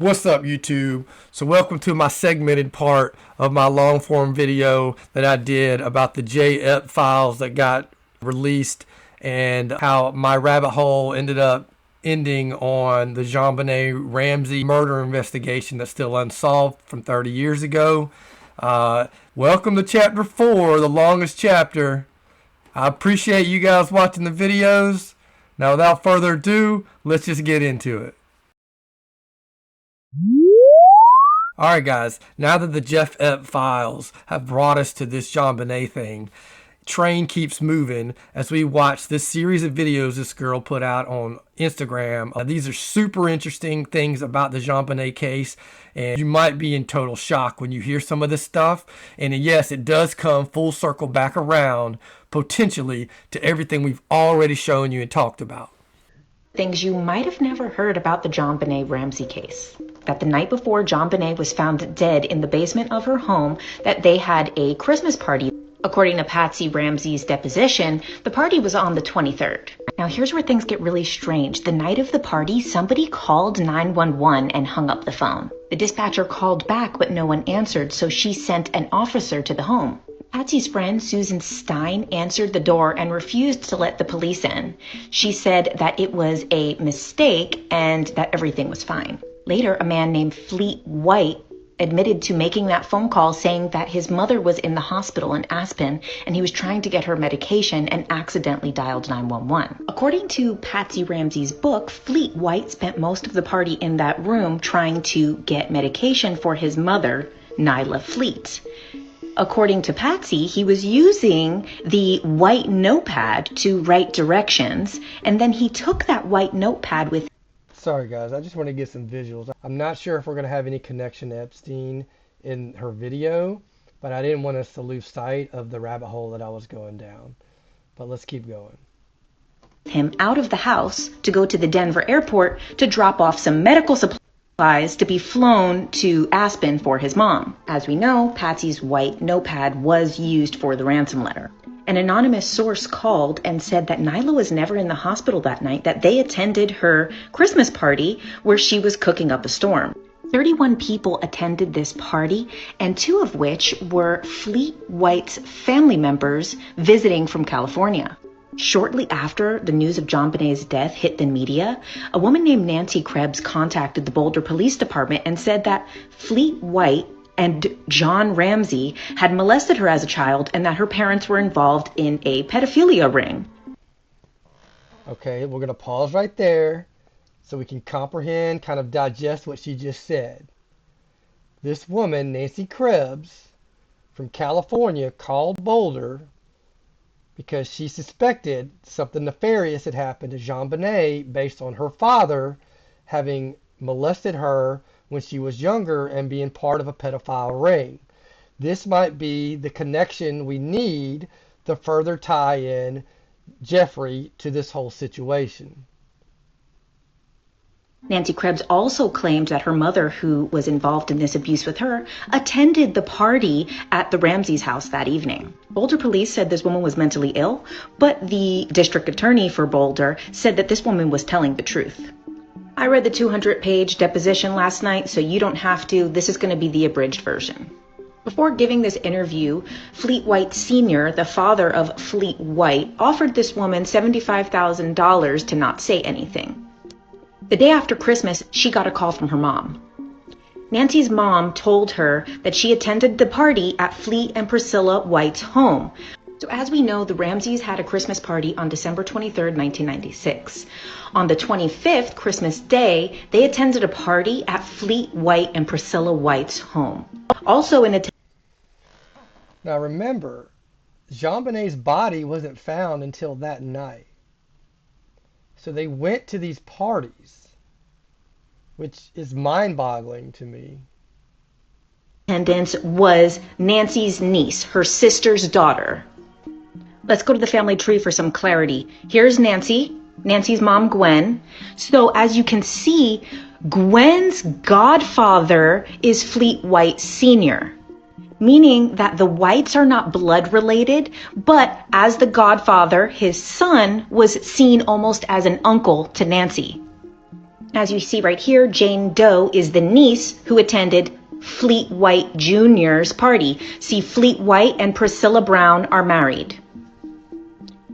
What's up, YouTube? So welcome to my segmented part of my long form video that I did about the J. files that got released and how my rabbit hole ended up ending on the JonBenet Ramsey murder investigation that's still unsolved from 30 years ago. Welcome to chapter 4, the longest chapter. I appreciate you guys watching the videos. Now without further ado, let's just get into it. Alright guys, now that the Jeff Epstein files have brought us to this JonBenet thing, train keeps moving as we watch this series of videos this girl put out on Instagram. These are super interesting things about the JonBenet case, and you might be in total shock when you hear some of this stuff. And yes, it does come full circle back around, potentially, to everything we've already shown you and talked about. Things you might have never heard about the JonBenet Ramsey case. That the night before JonBenet was found dead in the basement of her home, that they had a Christmas party. According to Patsy Ramsey's deposition, the party was on the 23rd. Now here's where things get really strange. The night of the party, somebody called 911 and hung up the phone. The dispatcher called back, but no one answered, so she sent an officer to the home. Patsy's friend, Susan Stein, answered the door and refused to let the police in. She said that it was a mistake and that everything was fine. Later, a man named Fleet White admitted to making that phone call, saying that his mother was in the hospital in Aspen and he was trying to get her medication and accidentally dialed 911. According to Patsy Ramsey's book, Fleet White spent most of the party in that room trying to get medication for his mother, Nyla Fleet. According to Patsy, he was using the white notepad to write directions, and then he took that white notepad with. Sorry guys, I just want to get some visuals. I'm not sure if we're going to have any connection to Epstein in her video, but I didn't want us to lose sight of the rabbit hole that I was going down. But let's keep going. Him out of the house to go to the Denver airport to drop off some medical supplies to be flown to Aspen for his mom. As we know, Patsy's white notepad was used for the ransom letter. An anonymous source called and said that Nyla was never in the hospital that night, that they attended her Christmas party where she was cooking up a storm. 31 people attended this party, and 2 of which were Fleet White's family members visiting from California. Shortly after the news of JonBenet's death hit the media, a woman named Nancy Krebs contacted the Boulder Police Department and said that Fleet White and John Ramsey had molested her as a child and that her parents were involved in a pedophilia ring. Okay, we're going to pause right there so we can comprehend, kind of digest what she just said. This woman, Nancy Krebs, from California, called Boulder because she suspected something nefarious had happened to JonBenet based on her father having molested her when she was younger and being part of a pedophile ring. This might be the connection we need to further tie in Jeffrey to this whole situation. Nancy Krebs also claimed that her mother, who was involved in this abuse with her, attended the party at the Ramsey's house that evening. Boulder police said this woman was mentally ill, but the district attorney for Boulder said that this woman was telling the truth. I read the 200-page deposition last night, so you don't have to. This is going to be the abridged version. Before giving this interview, Fleet White Sr., the father of Fleet White, offered this woman $75,000 to not say anything. The day after Christmas, she got a call from her mom. Nancy's mom told her that she attended the party at Fleet and Priscilla White's home. So as we know, the Ramseys had a Christmas party on December 23rd, 1996. On the 25th, Christmas Day, they attended a party at Fleet White and Priscilla White's home. Also in attendance. Now remember, JonBenet's body wasn't found until that night. So they went to these parties, which is mind-boggling to me. Attendance was Nancy's niece, her sister's daughter. Let's go to the family tree for some clarity. Here's Nancy's mom, Gwen. So as you can see, Gwen's godfather is Fleet White Sr., meaning that the Whites are not blood related, but as the godfather, his son was seen almost as an uncle to Nancy. As you see right here, Jane Doe is the niece who attended Fleet White Jr.'s party. See, Fleet White and Priscilla Brown are married.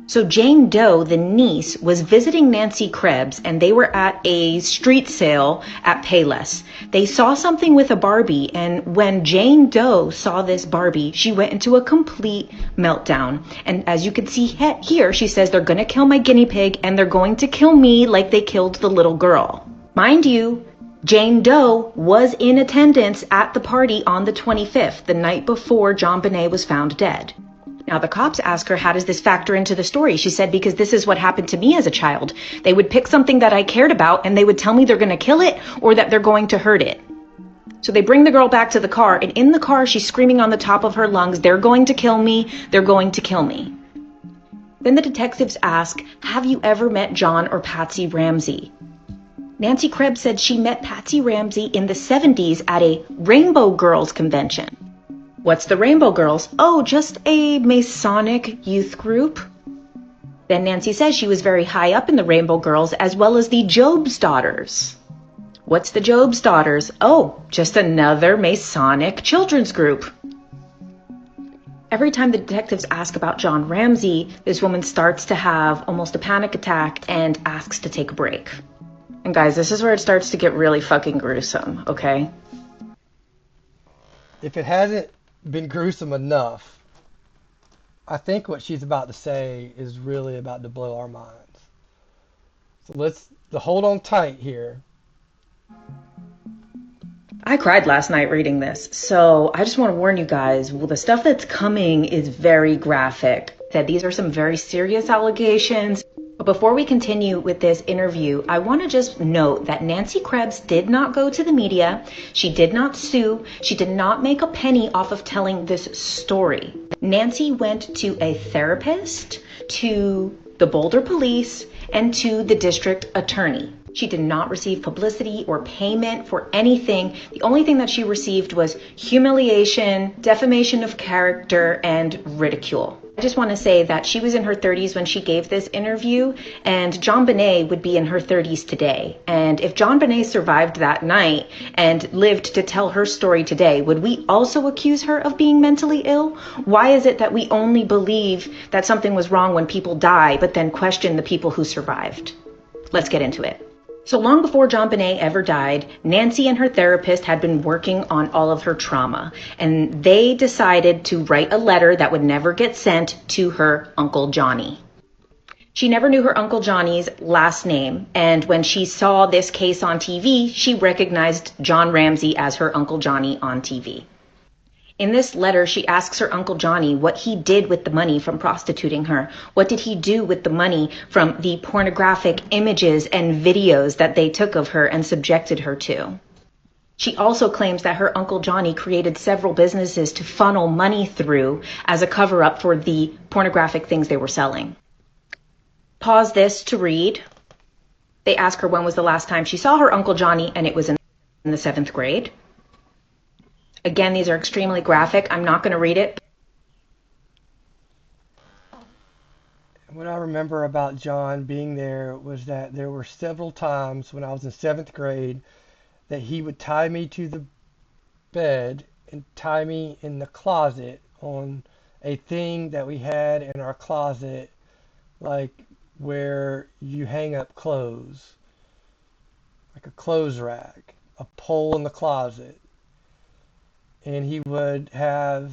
So Jane Doe, the niece, was visiting Nancy Krebs, and they were at a street sale at Payless. They saw something with a Barbie, and when Jane Doe saw this Barbie, she went into a complete meltdown. And as you can see here, she says, they're going to kill my guinea pig, and they're going to kill me like they killed the little girl. Mind you, Jane Doe was in attendance at the party on the 25th, the night before JonBenet was found dead. Now, the cops ask her, how does this factor into the story? She said, because this is what happened to me as a child. They would pick something that I cared about, and they would tell me they're going to kill it or that they're going to hurt it. So they bring the girl back to the car, and in the car, she's screaming on the top of her lungs, they're going to kill me, they're going to kill me. Then the detectives ask, have you ever met John or Patsy Ramsey? Nancy Krebs said she met Patsy Ramsey in the 70s at a Rainbow Girls convention. What's the Rainbow Girls? Oh, just a Masonic youth group. Then Nancy says she was very high up in the Rainbow Girls, as well as the Job's Daughters. What's the Job's Daughters? Oh, just another Masonic children's group. Every time the detectives ask about John Ramsey, this woman starts to have almost a panic attack and asks to take a break. And guys, this is where it starts to get really fucking gruesome, okay? If it hasn't been gruesome enough, I think what she's about to say is really about to blow our minds. So let's hold on tight here. I cried last night reading this, so I just want to warn you guys, well, the stuff that's coming is very graphic. That these are some very serious allegations. But before we continue with this interview, I want to just note that Nancy Krebs did not go to the media. She did not sue. She did not make a penny off of telling this story. Nancy went to a therapist, to the Boulder police, and to the district attorney. She did not receive publicity or payment for anything. The only thing that she received was humiliation, defamation of character, and ridicule. I just want to say that she was in her 30s when she gave this interview, and JonBenet would be in her 30s today. And if JonBenet survived that night and lived to tell her story today, would we also accuse her of being mentally ill? Why is it that we only believe that something was wrong when people die, but then question the people who survived? Let's get into it. So long before JonBenet ever died, Nancy and her therapist had been working on all of her trauma, and they decided to write a letter that would never get sent to her Uncle Johnny. She never knew her Uncle Johnny's last name, and when she saw this case on TV, she recognized John Ramsey as her Uncle Johnny on TV. In this letter, she asks her Uncle Johnny what he did with the money from prostituting her. What did he do with the money from the pornographic images and videos that they took of her and subjected her to? She also claims that her Uncle Johnny created several businesses to funnel money through as a cover-up for the pornographic things they were selling. Pause this to read. They ask her when was the last time she saw her Uncle Johnny, and it was in the 7th grade. Again, these are extremely graphic. I'm not going to read it. What I remember about John being there was that there were several times when I was in 7th grade that he would tie me to the bed and tie me in the closet on a thing that we had in our closet, like where you hang up clothes, like a clothes rack, a pole in the closet. And he would have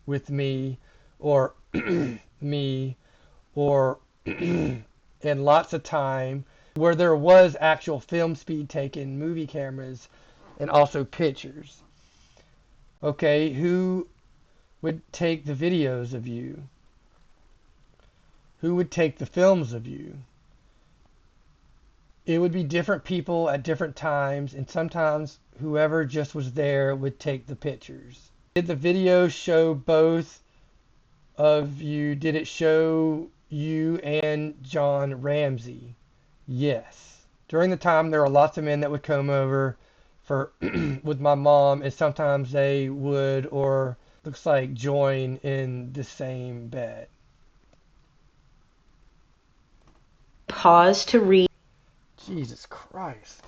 with me or me or and lots of time where there was actual film speed taken, movie cameras, and also pictures. Okay, who would take the videos of you? Who would take the films of you? It would be different people at different times, and sometimes whoever just was there would take the pictures. Did the video show both of you? Did it show you and John Ramsey? Yes. During the time, there were lots of men that would come over for with my mom, and sometimes they would, or looks like, join in the same bed. Pause to read. Jesus Christ.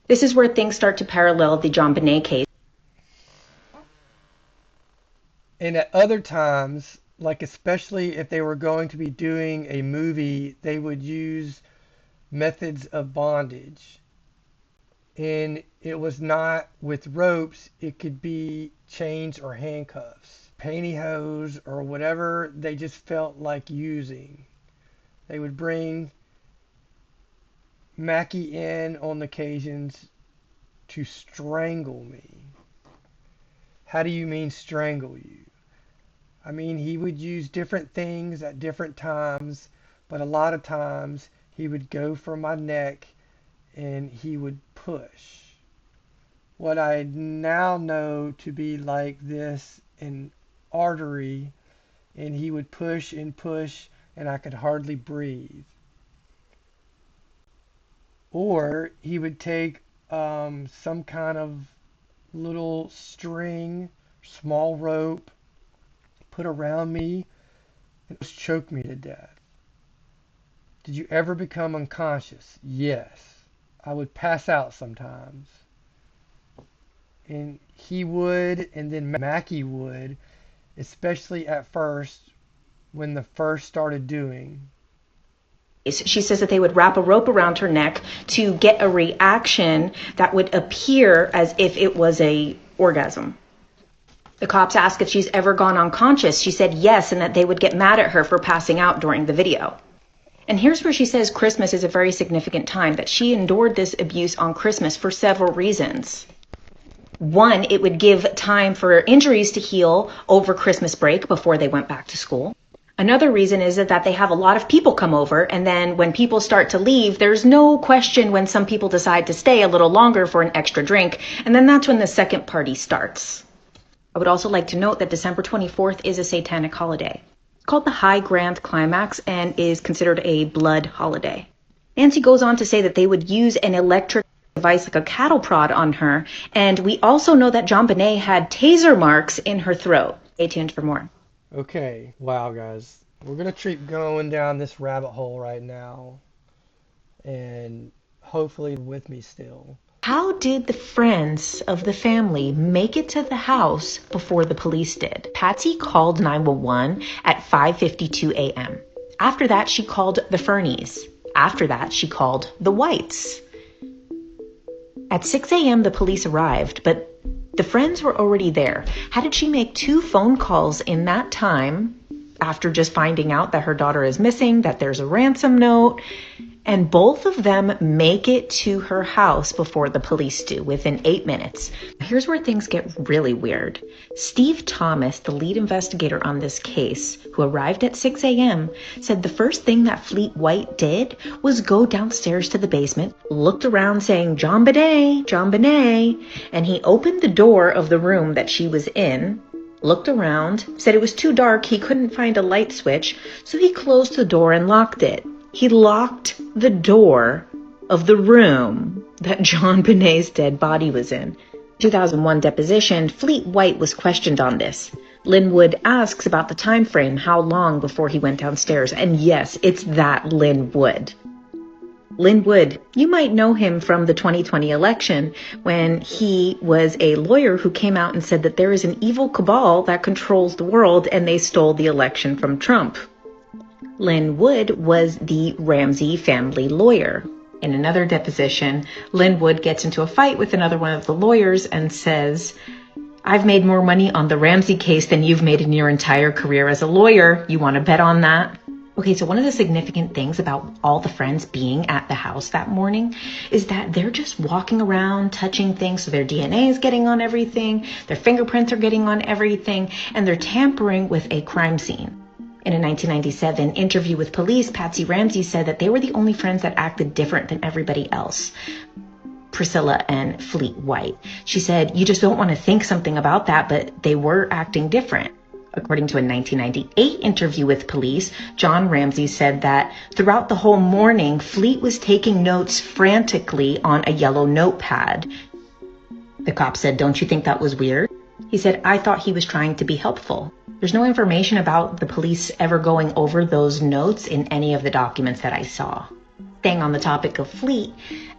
This is where things start to parallel the JonBenet case. And at other times, like especially if they were going to be doing a movie, they would use methods of bondage. And it was not with ropes, it could be chains or handcuffs, pantyhose, or whatever they just felt like using. They would bring Mackie in on occasions to strangle me. How do you mean strangle you? I mean, he would use different things at different times, but a lot of times he would go for my neck and he would push. What I now know to be like this an artery, and he would push and push, and I could hardly breathe. Or he would take some kind of little string, small rope, put around me, and just choke me to death. Did you ever become unconscious? Yes. I would pass out sometimes. And he would, and then Mackie would, especially at first, when the first started doing. She says that they would wrap a rope around her neck to get a reaction that would appear as if it was a orgasm. The cops asked if she's ever gone unconscious. She said yes, and that they would get mad at her for passing out during the video. And here's where she says Christmas is a very significant time, that she endured this abuse on Christmas for several reasons. One, it would give time for injuries to heal over Christmas break before they went back to school. Another reason is that they have a lot of people come over, and then when people start to leave, there's no question when some people decide to stay a little longer for an extra drink, and then that's when the second party starts. I would also like to note that December 24th is a satanic holiday. It's called the High Grand Climax and is considered a blood holiday. Nancy goes on to say that they would use an electric device like a cattle prod on her, and we also know that JonBenet had taser marks in her throat. Stay tuned for more. Okay, wow, guys. We're going to keep going down this rabbit hole right now, and hopefully with me still. How did the friends of the family make it to the house before the police did? Patsy called 911 at 5:52 a.m. After that, she called the Fernies. After that, she called the Whites. At 6 a.m., the police arrived, but the friends were already there. How did she make 2 phone calls in that time after just finding out that her daughter is missing, that there's a ransom note? And both of them make it to her house before the police do, within 8 minutes. Here's where things get really weird. Steve Thomas, the lead investigator on this case, who arrived at 6 a.m., said the first thing that Fleet White did was go downstairs to the basement, looked around saying, JonBenet, JonBenet, and he opened the door of the room that she was in, looked around, said it was too dark, he couldn't find a light switch, so he closed the door and locked it. He locked the door of the room that JonBenet's dead body was in. 2001 deposition, Fleet White was questioned on this. Lynn Wood asks about the time frame, how long before he went downstairs. And yes, it's that Lynn Wood. Lynn Wood, you might know him from the 2020 election when he was a lawyer who came out and said that there is an evil cabal that controls the world and they stole the election from Trump. Lynn Wood was the Ramsey family lawyer. In another deposition, Lynn Wood gets into a fight with another one of the lawyers and says, I've made more money on the Ramsey case than you've made in your entire career as a lawyer. You want to bet on that? Okay, so one of the significant things about all the friends being at the house that morning is that they're just walking around, touching things. So their DNA is getting on everything, their fingerprints are getting on everything, and they're tampering with a crime scene. In a 1997 interview with police, Patsy Ramsey said that they were the only friends that acted different than everybody else. Priscilla and Fleet White. She said, you just don't want to think something about that, but they were acting different. According to a 1998 interview with police, John Ramsey said that throughout the whole morning, Fleet was taking notes frantically on a yellow notepad. The cop said, don't you think that was weird? He said, "I thought he was trying to be helpful." There's no information about the police ever going over those notes in any of the documents that I saw. Staying on the topic of Fleet,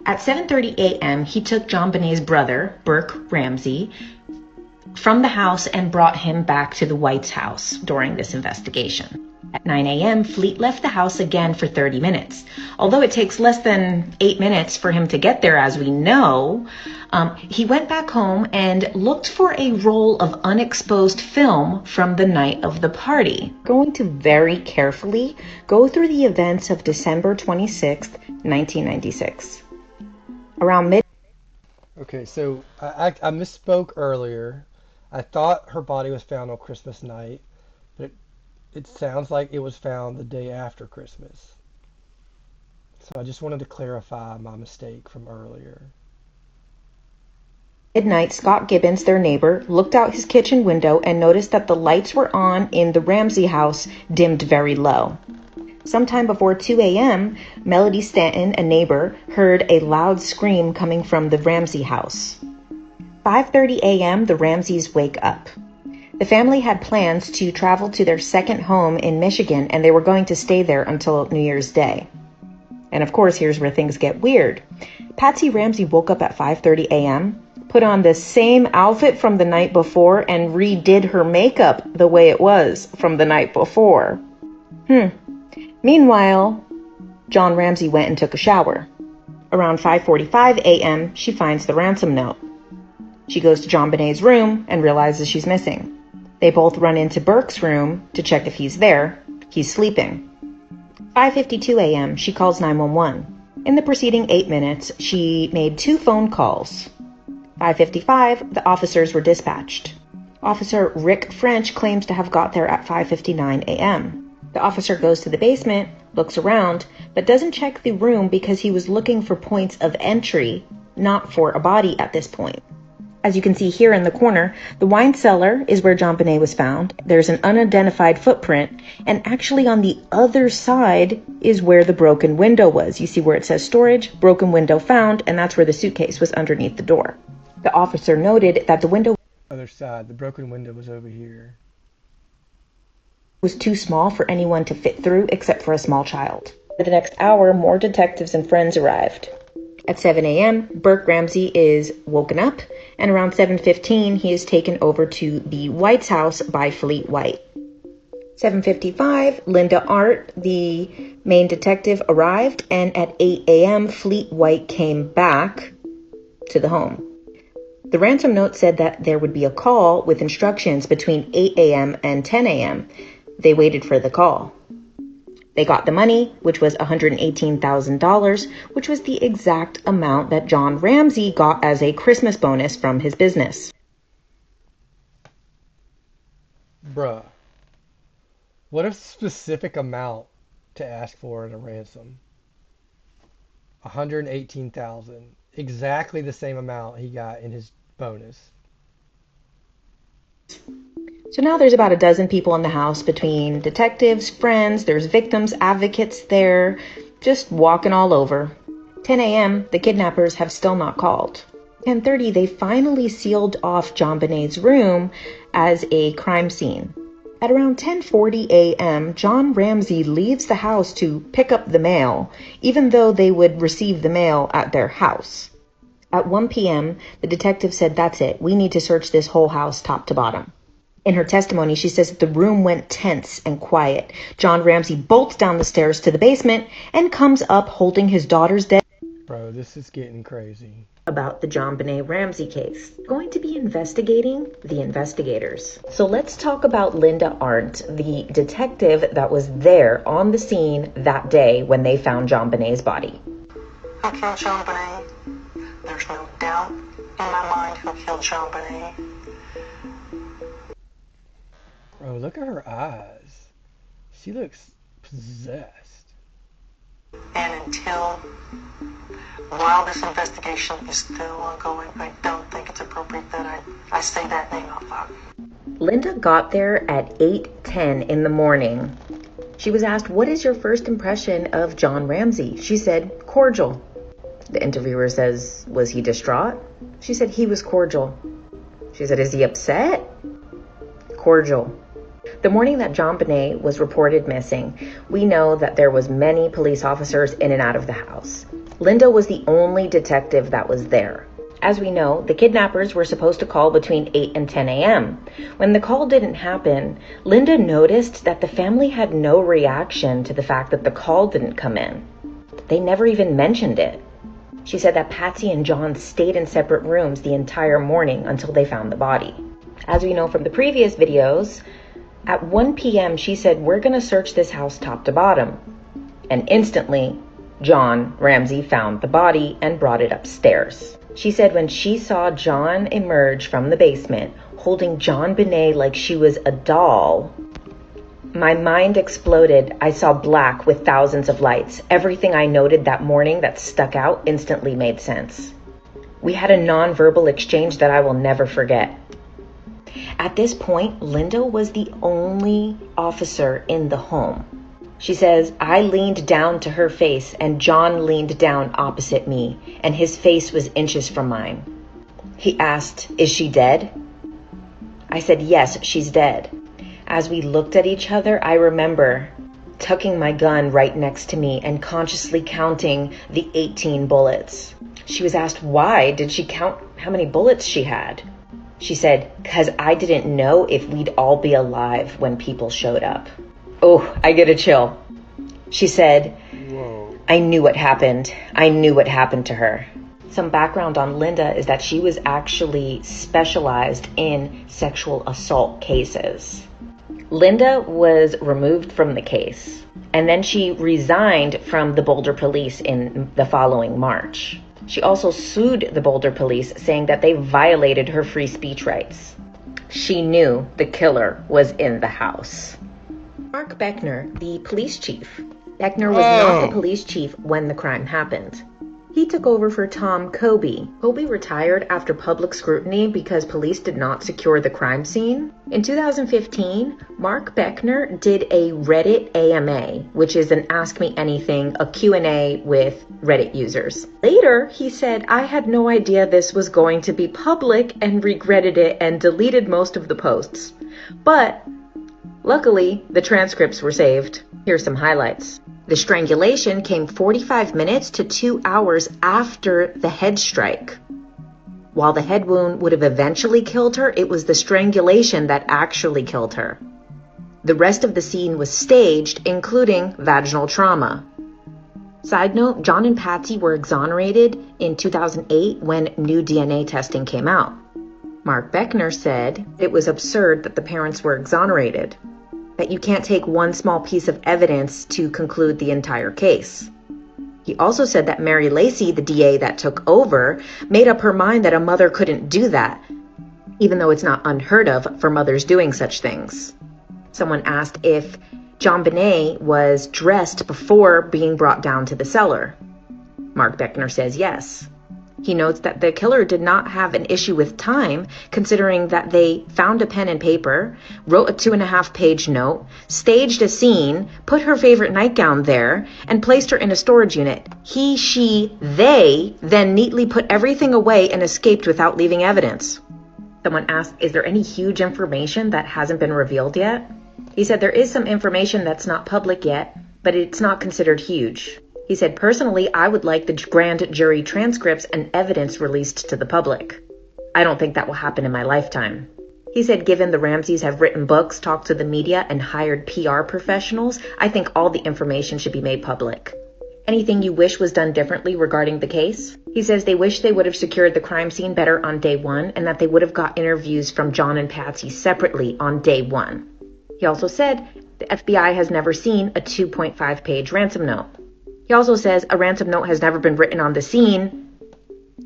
at 7:30 a.m., he took JonBenet's brother, Burke Ramsey, from the house and brought him back to the White's house during this investigation. At 9 a.m., Fleet left the house again for 30 minutes. Although it takes less than 8 minutes for him to get there, as we know, he went back home and looked for a roll of unexposed film from the night of the party. Going to very carefully go through the events of December 26th, 1996. Around midnight. Okay, so I misspoke earlier. I thought her body was found on Christmas night, but it sounds like it was found the day after Christmas. So I just wanted to clarify my mistake from earlier. Midnight, Scott Gibbons, their neighbor, looked out his kitchen window and noticed that the lights were on in the Ramsey house dimmed very low. Sometime before 2 a.m., Melody Stanton, a neighbor, heard a loud scream coming from the Ramsey house. 5:30 a.m., the Ramseys wake up. The family had plans to travel to their second home in Michigan, and they were going to stay there until New Year's Day. And of course, here's where things get weird. Patsy Ramsey woke up at 5:30 a.m., put on the same outfit from the night before, and redid her makeup the way it was from the night before. Meanwhile, John Ramsey went and took a shower. Around 5:45 a.m., she finds the ransom note. She goes to JonBenet's room and realizes she's missing. They both run into Burke's room to check if he's there. He's sleeping. 5:52 a.m., she calls 911. In the preceding 8 minutes, she made 2 phone calls. 5:55, the officers were dispatched. Officer Rick French claims to have got there at 5:59 a.m. The officer goes to the basement, looks around, but doesn't check the room because he was looking for points of entry, not for a body at this point. As you can see here in the corner, the wine cellar is where JonBenet was found. There's an unidentified footprint, and actually on the other side is where the broken window was. You see where it says storage, broken window found, and that's where the suitcase was underneath the door. The officer noted that the window Other side, the broken window was over here. Was too small for anyone to fit through except for a small child. For the next hour, more detectives and friends arrived. At 7 a.m., Burke Ramsey is woken up, and around 7:15, he is taken over to the White's house by Fleet White. 7:55, Linda Art, the main detective, arrived, and at 8 a.m., Fleet White came back to the home. The ransom note said that there would be a call with instructions between 8 a.m. and 10 a.m. They waited for the call. They got the money, which was $118,000, which was the exact amount that John Ramsey got as a Christmas bonus from his business. Bruh. What a specific amount to ask for in a ransom. $118,000. Exactly the same amount he got in his bonus. So now there's about a dozen people in the house between detectives, friends, there's victims, advocates there, just walking all over. 10 a.m., the kidnappers have still not called. 10:30, they finally sealed off JonBenet's room as a crime scene. At around 10:40 a.m., John Ramsey leaves the house to pick up the mail, even though they would receive the mail at their house. At 1 p.m., the detective said, "That's it. We need to search this whole house top to bottom." In her testimony, she says that the room went tense and quiet. John Ramsey bolts down the stairs to the basement and comes up holding his daughter's dead. Bro, this is getting crazy. About the JonBenet Ramsey case. Going to be investigating the investigators. So let's talk about Linda Arndt, the detective that was there on the scene that day when they found JonBenet's body. Who killed JonBenet? There's no doubt in my mind who killed JonBenet. Bro, look at her eyes. She looks possessed. And while this investigation is still ongoing, I don't think it's appropriate that I say that name out loud. Linda got there at 8:10 in the morning. She was asked, "What is your first impression of John Ramsey?" She said, "Cordial." The interviewer says, "Was he distraught?" She said, "He was cordial." She said, is he upset? Cordial. The morning that JonBenet was reported missing, we know that there was many police officers in and out of the house. Linda was the only detective that was there. As we know, the kidnappers were supposed to call between 8 and 10 a.m. When the call didn't happen, Linda noticed that the family had no reaction to the fact that the call didn't come in. They never even mentioned it. She said that Patsy and John stayed in separate rooms the entire morning until they found the body. As we know from the previous videos, at 1 p.m. she said, we're going to search this house top to bottom. And instantly, John Ramsey found the body and brought it upstairs. She said when she saw John emerge from the basement, holding JonBenet like she was a doll, my mind exploded. I saw black with thousands of lights. Everything I noted that morning that stuck out instantly made sense. We had a non-verbal exchange that I will never forget. At this point, Linda was the only officer in the home. She says, I leaned down to her face and John leaned down opposite me and his face was inches from mine. He asked, is she dead? I said, yes, she's dead. As we looked at each other, I remember tucking my gun right next to me and consciously counting the 18 bullets. She was asked, why did she count how many bullets she had? She said, because I didn't know if we'd all be alive when people showed up. Oh, I get a chill. She said, whoa. I knew what happened. I knew what happened to her. Some background on Linda is that she was actually specialized in sexual assault cases. Linda was removed from the case, and then she resigned from the Boulder police in the following March. She also sued the Boulder police, saying that they violated her free speech rights. She knew the killer was in the house. Mark Beckner, the police chief. Beckner was not the police chief when the crime happened. He took over for Tom Kobe. Kobe retired after public scrutiny because police did not secure the crime scene. In 2015, Mark Beckner did a Reddit AMA, which is an Ask Me Anything, a Q&A with Reddit users. Later, he said, I had no idea this was going to be public and regretted it and deleted most of the posts. But luckily, the transcripts were saved. Here's some highlights. The strangulation came 45 minutes to 2 hours after the head strike. While the head wound would have eventually killed her, it was the strangulation that actually killed her. The rest of the scene was staged, including vaginal trauma. Side note, John and Patsy were exonerated in 2008 when new DNA testing came out. Mark Beckner said it was absurd that the parents were exonerated, that you can't take one small piece of evidence to conclude the entire case. He also said that Mary Lacey, the DA that took over, made up her mind that a mother couldn't do that, even though it's not unheard of for mothers doing such things. Someone asked if JonBenet was dressed before being brought down to the cellar. Mark Beckner says yes. He notes that the killer did not have an issue with time, considering that they found a pen and paper, wrote a 2.5-page note, staged a scene, put her favorite nightgown there, and placed her in a storage unit. He, she, they then neatly put everything away and escaped without leaving evidence. Someone asked, is there any huge information that hasn't been revealed yet? He said there is some information that's not public yet, but it's not considered huge. He said, personally, I would like the grand jury transcripts and evidence released to the public. I don't think that will happen in my lifetime. He said, given the Ramseys have written books, talked to the media, and hired PR professionals, I think all the information should be made public. Anything you wish was done differently regarding the case? He says they wish they would have secured the crime scene better on day one and that they would have got interviews from John and Patsy separately on day one. He also said the FBI has never seen a 2.5-page ransom note. He also says a ransom note has never been written on the scene,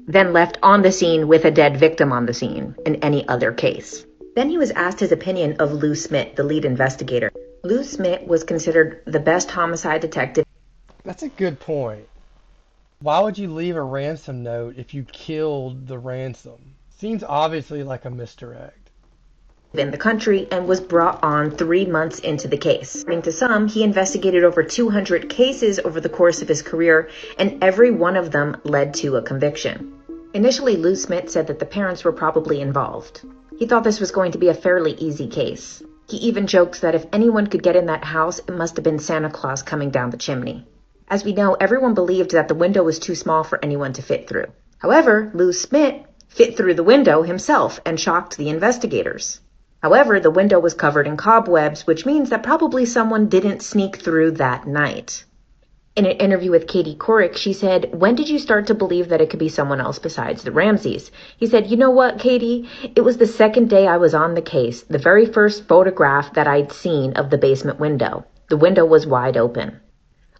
then left on the scene with a dead victim on the scene in any other case. Then he was asked his opinion of Lou Smith, the lead investigator. Lou Smith was considered the best homicide detective. That's a good point. Why would you leave a ransom note if you killed the ransom? Seems obviously like a misdirect. In the country and was brought on 3 months into the case. According to some, he investigated over 200 cases over the course of his career, and every one of them led to a conviction. Initially, Lou Smith said that the parents were probably involved. He thought this was going to be a fairly easy case. He even jokes that if anyone could get in that house, it must have been Santa Claus coming down the chimney. As we know, everyone believed that the window was too small for anyone to fit through. However, Lou Smit fit through the window himself and shocked the investigators. However, the window was covered in cobwebs, which means that probably someone didn't sneak through that night. In an interview with Katie Couric, she said, "When did you start to believe that it could be someone else besides the Ramseys?" He said, "You know what, Katie? It was the second day I was on the case, the very first photograph that I'd seen of the basement window. The window was wide open."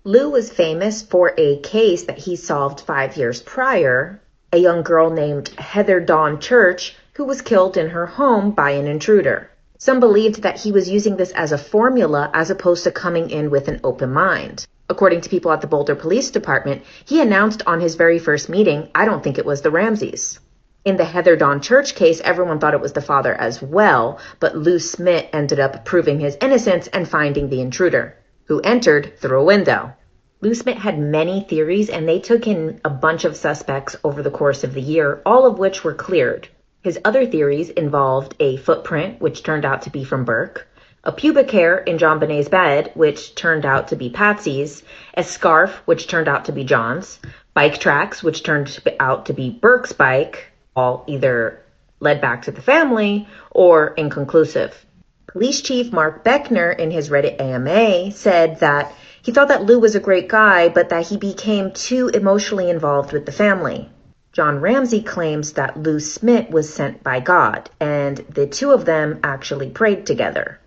Lou was famous for a case that he solved 5 years prior, a young girl named Heather Dawn Church, who was killed in her home by an intruder. Some believed that he was using this as a formula as opposed to coming in with an open mind. According to people at the Boulder Police Department, he announced on his very first meeting, "I don't think it was the Ramseys." In the Heather Dawn Church case, everyone thought it was the father as well, but Lou Smit ended up proving his innocence and finding the intruder, who entered through a window. Lou Smit had many theories, and they took in a bunch of suspects over the course of the year, all of which were cleared. His other theories involved a footprint, which turned out to be from Burke, a pubic hair in JonBenet's bed, which turned out to be Patsy's, a scarf, which turned out to be John's, bike tracks, which turned out to be Burke's bike, all either led back to the family or inconclusive. Police Chief Mark Beckner, in his Reddit AMA, said that he thought that Lou was a great guy, but that he became too emotionally involved with the family. John Ramsey claims that Lou Smit was sent by God, and the two of them actually prayed together.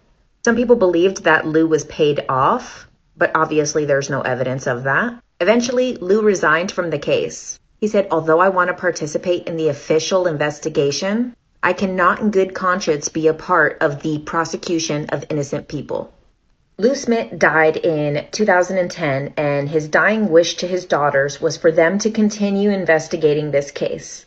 Some people believed that Lou was paid off, but obviously there's no evidence of that. Eventually, Lou resigned from the case. He said, "Although I want to participate in the official investigation, I cannot in good conscience be a part of the prosecution of innocent people." Lou Smit died in 2010, and his dying wish to his daughters was for them to continue investigating this case.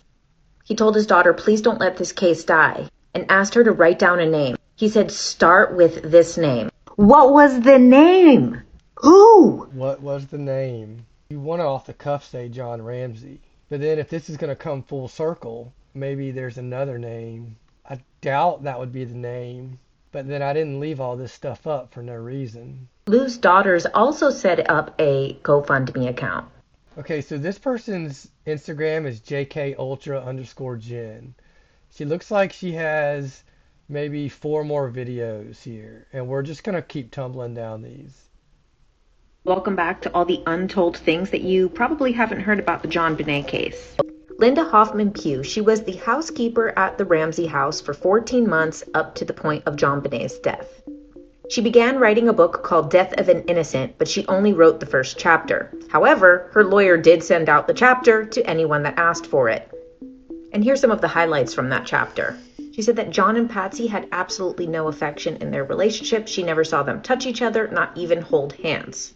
He told his daughter, "Please don't let this case die," and asked her to write down a name. He said, "Start with this name." What was the name? Who? What was the name? You want to off the cuff say John Ramsey. But then if this is going to come full circle, maybe there's another name. I doubt that would be the name. But then I didn't leave all this stuff up for no reason. Lou's daughters also set up a GoFundMe account. Okay, so this person's Instagram is JK_Jen. She looks like she has maybe 4 more videos here. And we're just going to keep tumbling down these. Welcome back to all the untold things that you probably haven't heard about the JonBenet case. Linda Hoffman Pugh, she was the housekeeper at the Ramsey house for 14 months up to the point of JonBenet's death. She began writing a book called Death of an Innocent, but she only wrote the first chapter. However, her lawyer did send out the chapter to anyone that asked for it. And here's some of the highlights from that chapter. She said that John and Patsy had absolutely no affection in their relationship. She never saw them touch each other, not even hold hands.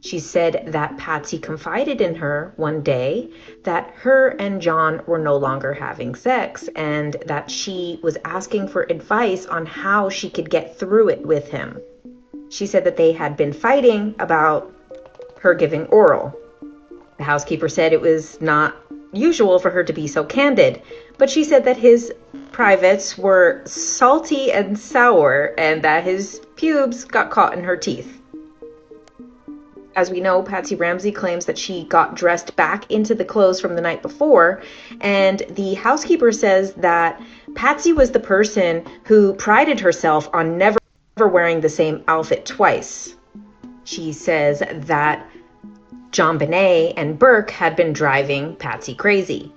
She said that Patsy confided in her one day that her and John were no longer having sex, and that she was asking for advice on how she could get through it with him. She said that they had been fighting about her giving oral. The housekeeper said it was not usual for her to be so candid, but she said that his privates were salty and sour and that his pubes got caught in her teeth. As we know, Patsy Ramsey claims that she got dressed back into the clothes from the night before, and the housekeeper says that Patsy was the person who prided herself on never wearing the same outfit twice. She says that JonBenet and Burke had been driving Patsy crazy.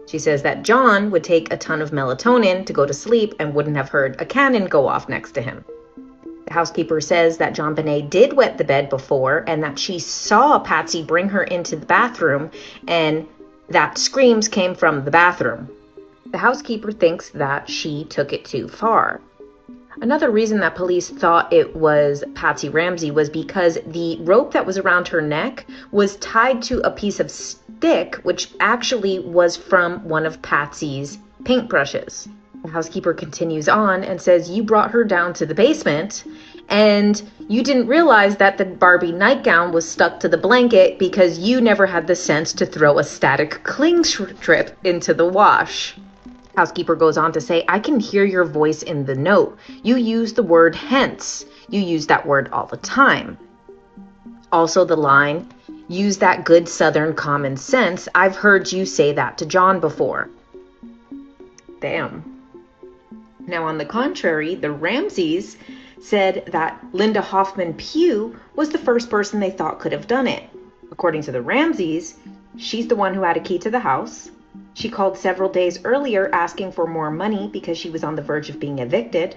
She says that John would take a ton of melatonin to go to sleep and wouldn't have heard a cannon go off next to him. The housekeeper says that JonBenet did wet the bed before and that she saw Patsy bring her into the bathroom and that screams came from the bathroom. The housekeeper thinks that she took it too far. Another reason that police thought it was Patsy Ramsey was because the rope that was around her neck was tied to a piece of stick, which actually was from one of Patsy's paintbrushes. The housekeeper continues on and says, "You brought her down to the basement and you didn't realize that the Barbie nightgown was stuck to the blanket because you never had the sense to throw a static cling strip into the wash." The Housekeeper goes on to say, I can hear your voice in the note. You use the word hence. You use that word all the time. Also the line, use that good Southern common sense. I've heard you say that to John before. Damn. Now, on the contrary, the Ramseys said that Linda Hoffman Pugh was the first person they thought could have done it. According to the Ramseys, she's the one who had a key to the house. She called several days earlier asking for more money because she was on the verge of being evicted.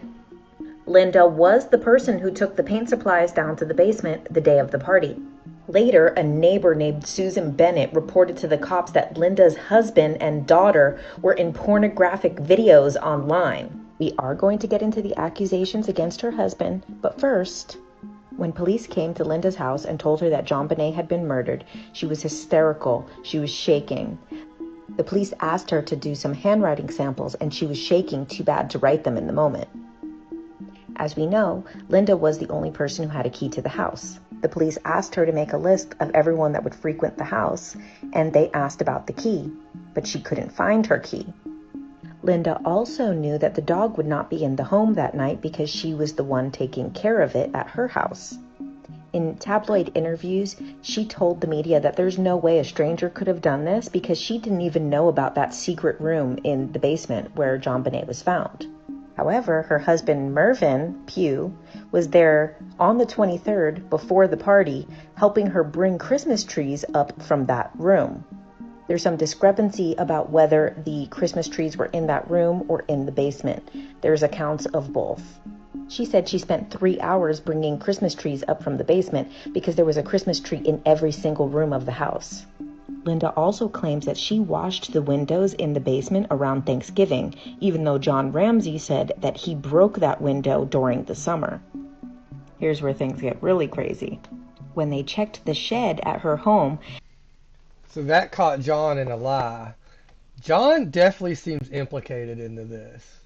Linda was the person who took the paint supplies down to the basement the day of the party. Later, a neighbor named Susan Bennett reported to the cops that Linda's husband and daughter were in pornographic videos online. We are going to get into the accusations against her husband, but first, when police came to Linda's house and told her that JonBenet had been murdered, she was hysterical. She was shaking. The police asked her to do some handwriting samples, and she was shaking too bad to write them in the moment. As we know, Linda was the only person who had a key to the house. The police asked her to make a list of everyone that would frequent the house, and they asked about the key, but she couldn't find her key. Linda also knew that the dog would not be in the home that night because she was the one taking care of it at her house. In tabloid interviews, she told the media that there's no way a stranger could have done this because she didn't even know about that secret room in the basement where JonBenet was found. However, her husband Mervyn Pugh was there on the 23rd before the party, helping her bring Christmas trees up from that room. There's some discrepancy about whether the Christmas trees were in that room or in the basement. There's accounts of both. She said she spent 3 hours bringing Christmas trees up from the basement because there was a Christmas tree in every single room of the house. Linda also claims that she washed the windows in the basement around Thanksgiving, even though John Ramsey said that he broke that window during the summer. Here's where things get really crazy. When they checked the shed at her home, So that caught John in a lie. John definitely seems implicated into this.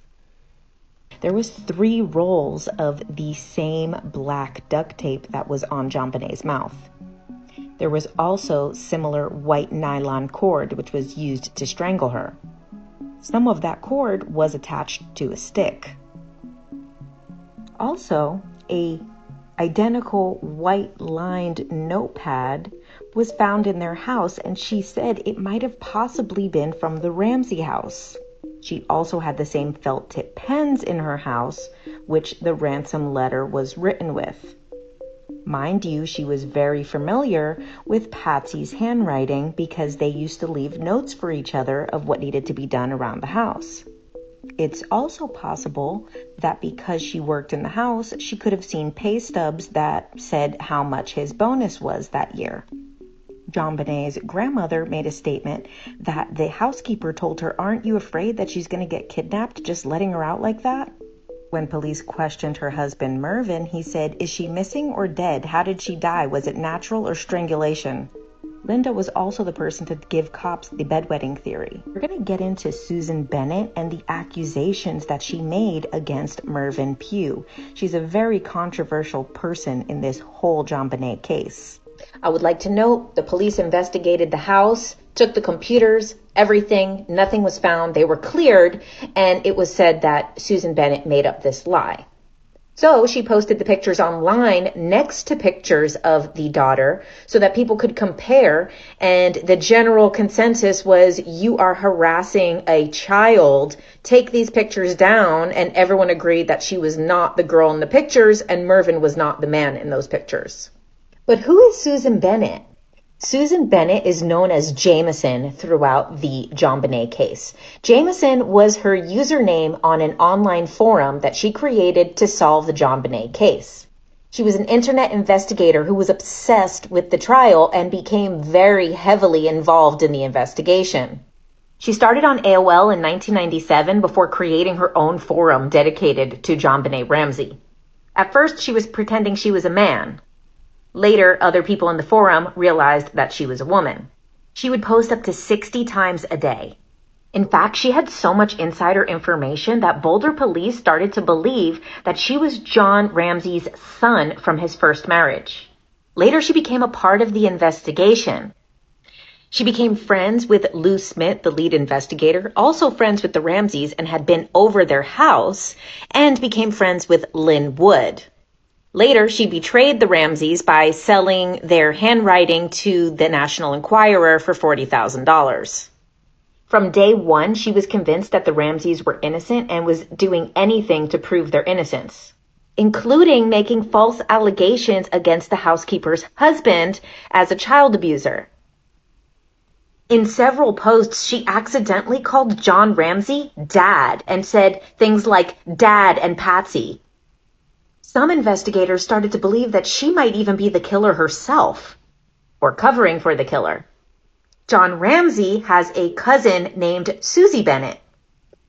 there was 3 rolls of the same black duct tape that was on JonBenet's mouth. There was also similar white nylon cord which was used to strangle her. Some of that cord was attached to a stick. Also, a identical white lined notepad was found in their house, and she said it might have possibly been from the Ramsey house. She also had the same felt tip pens in her house, which the ransom letter was written with. Mind you, she was very familiar with Patsy's handwriting because they used to leave notes for each other of what needed to be done around the house. It's also possible that because she worked in the house, she could have seen pay stubs that said how much his bonus was that year. JonBenet's grandmother made a statement that the housekeeper told her, "Aren't you afraid that she's going to get kidnapped just letting her out like that?" When police questioned her husband Mervyn, he said, "Is she missing or dead? How did she die? Was it natural or strangulation?" Linda was also the person to give cops the bedwetting theory. We're going to get into Susan Bennett and the accusations that she made against Mervyn Pugh. She's a very controversial person in this whole JonBenet case. I would like to note the police investigated the house, took the computers, everything, nothing was found. They were cleared, and it was said that Susan Bennett made up this lie. So she posted the pictures online next to pictures of the daughter so that people could compare. And the general consensus was, you are harassing a child. Take these pictures down. And everyone agreed that she was not the girl in the pictures and Mervyn was not the man in those pictures. But who is Susan Bennett? Susan Bennett is known as Jameson throughout the JonBenet case. Jameson was her username on an online forum that she created to solve the JonBenet case. She was an internet investigator who was obsessed with the trial and became very heavily involved in the investigation. She started on AOL in 1997 before creating her own forum dedicated to JonBenet Ramsey. At first, she was pretending she was a man. Later, other people in the forum realized that she was a woman. She would post up to 60 times a day. In fact, she had so much insider information that Boulder police started to believe that she was John Ramsey's son from his first marriage. Later, she became a part of the investigation. She became friends with Lou Smith, the lead investigator, also friends with the Ramseys and had been over their house, and became friends with Lynn Wood. Later, she betrayed the Ramseys by selling their handwriting to the National Enquirer for $40,000. From day one, she was convinced that the Ramseys were innocent and was doing anything to prove their innocence, including making false allegations against the housekeeper's husband as a child abuser. In several posts, she accidentally called John Ramsey Dad and said things like Dad and Patsy. Some investigators started to believe that she might even be the killer herself, or covering for the killer. John Ramsey has a cousin named Susie Bennett.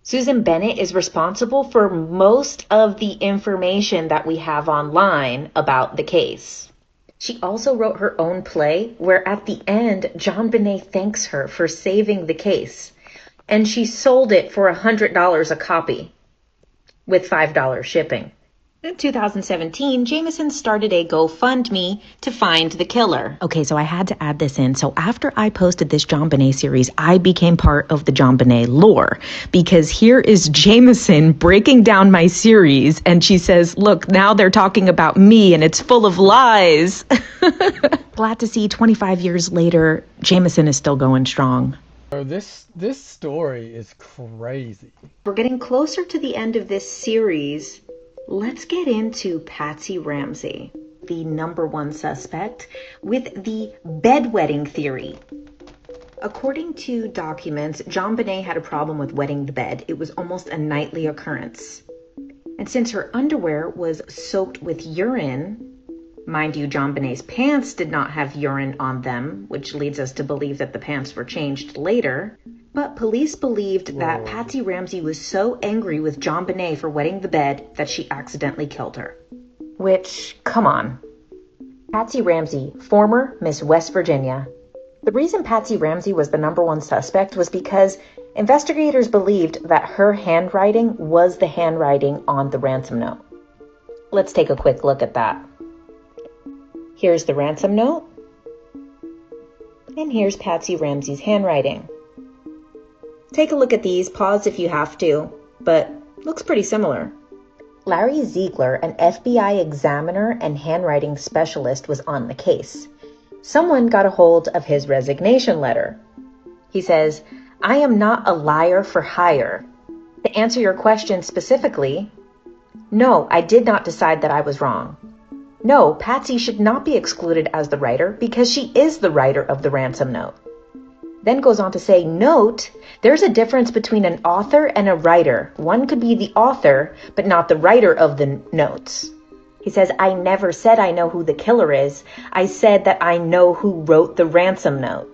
Susan Bennett is responsible for most of the information that we have online about the case. She also wrote her own play where at the end, JonBenet thanks her for saving the case, and she sold it for $100 a copy with $5 shipping. In 2017, Jameson started a GoFundMe to find the killer. Okay, so I had to add this in. So after I posted this JonBenet series, I became part of the JonBenet lore, because here is Jameson breaking down my series, and she says, look, now they're talking about me and it's full of lies. Glad to see 25 years later, Jameson is still going strong. So this story is crazy. We're getting closer to the end of this series. Let's get into Patsy Ramsey, the #1 suspect, with the bedwetting theory. According to documents, JonBenet had a problem with wetting the bed. It was almost a nightly occurrence. And since her underwear was soaked with urine, mind you, JonBenet's pants did not have urine on them, which leads us to believe that the pants were changed later. But police believed that Patsy Ramsey was so angry with JonBenet for wetting the bed that she accidentally killed her. Which, come on. Patsy Ramsey, former Miss West Virginia. The reason Patsy Ramsey was the #1 suspect was because investigators believed that her handwriting was the handwriting on the ransom note. Let's take a quick look at that. Here's the ransom note. And here's Patsy Ramsey's handwriting. Take a look at these, pause if you have to, but looks pretty similar. Larry Ziegler, an FBI examiner and handwriting specialist, was on the case. Someone got a hold of his resignation letter. He says, I am not a liar for hire. To answer your question specifically, no, I did not decide that I was wrong. No, Patsy should not be excluded as the writer because she is the writer of the ransom note. Then goes on to say, note, there's a difference between an author and a writer. One could be the author, but not the writer of the notes. He says, I never said I know who the killer is. I said that I know who wrote the ransom note.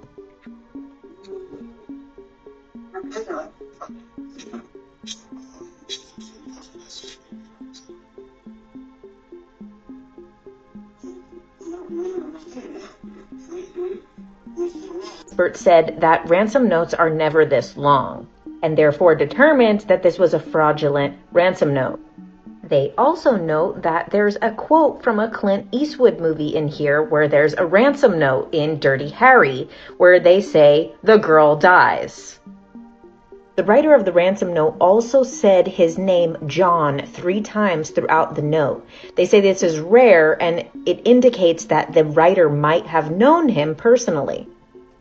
Experts said that ransom notes are never this long, and therefore determined that this was a fraudulent ransom note. They also note that there's a quote from a Clint Eastwood movie in here where there's a ransom note in Dirty Harry where they say, the girl dies. The writer of the ransom note also said his name, John, 3 times throughout the note. They say this is rare and it indicates that the writer might have known him personally.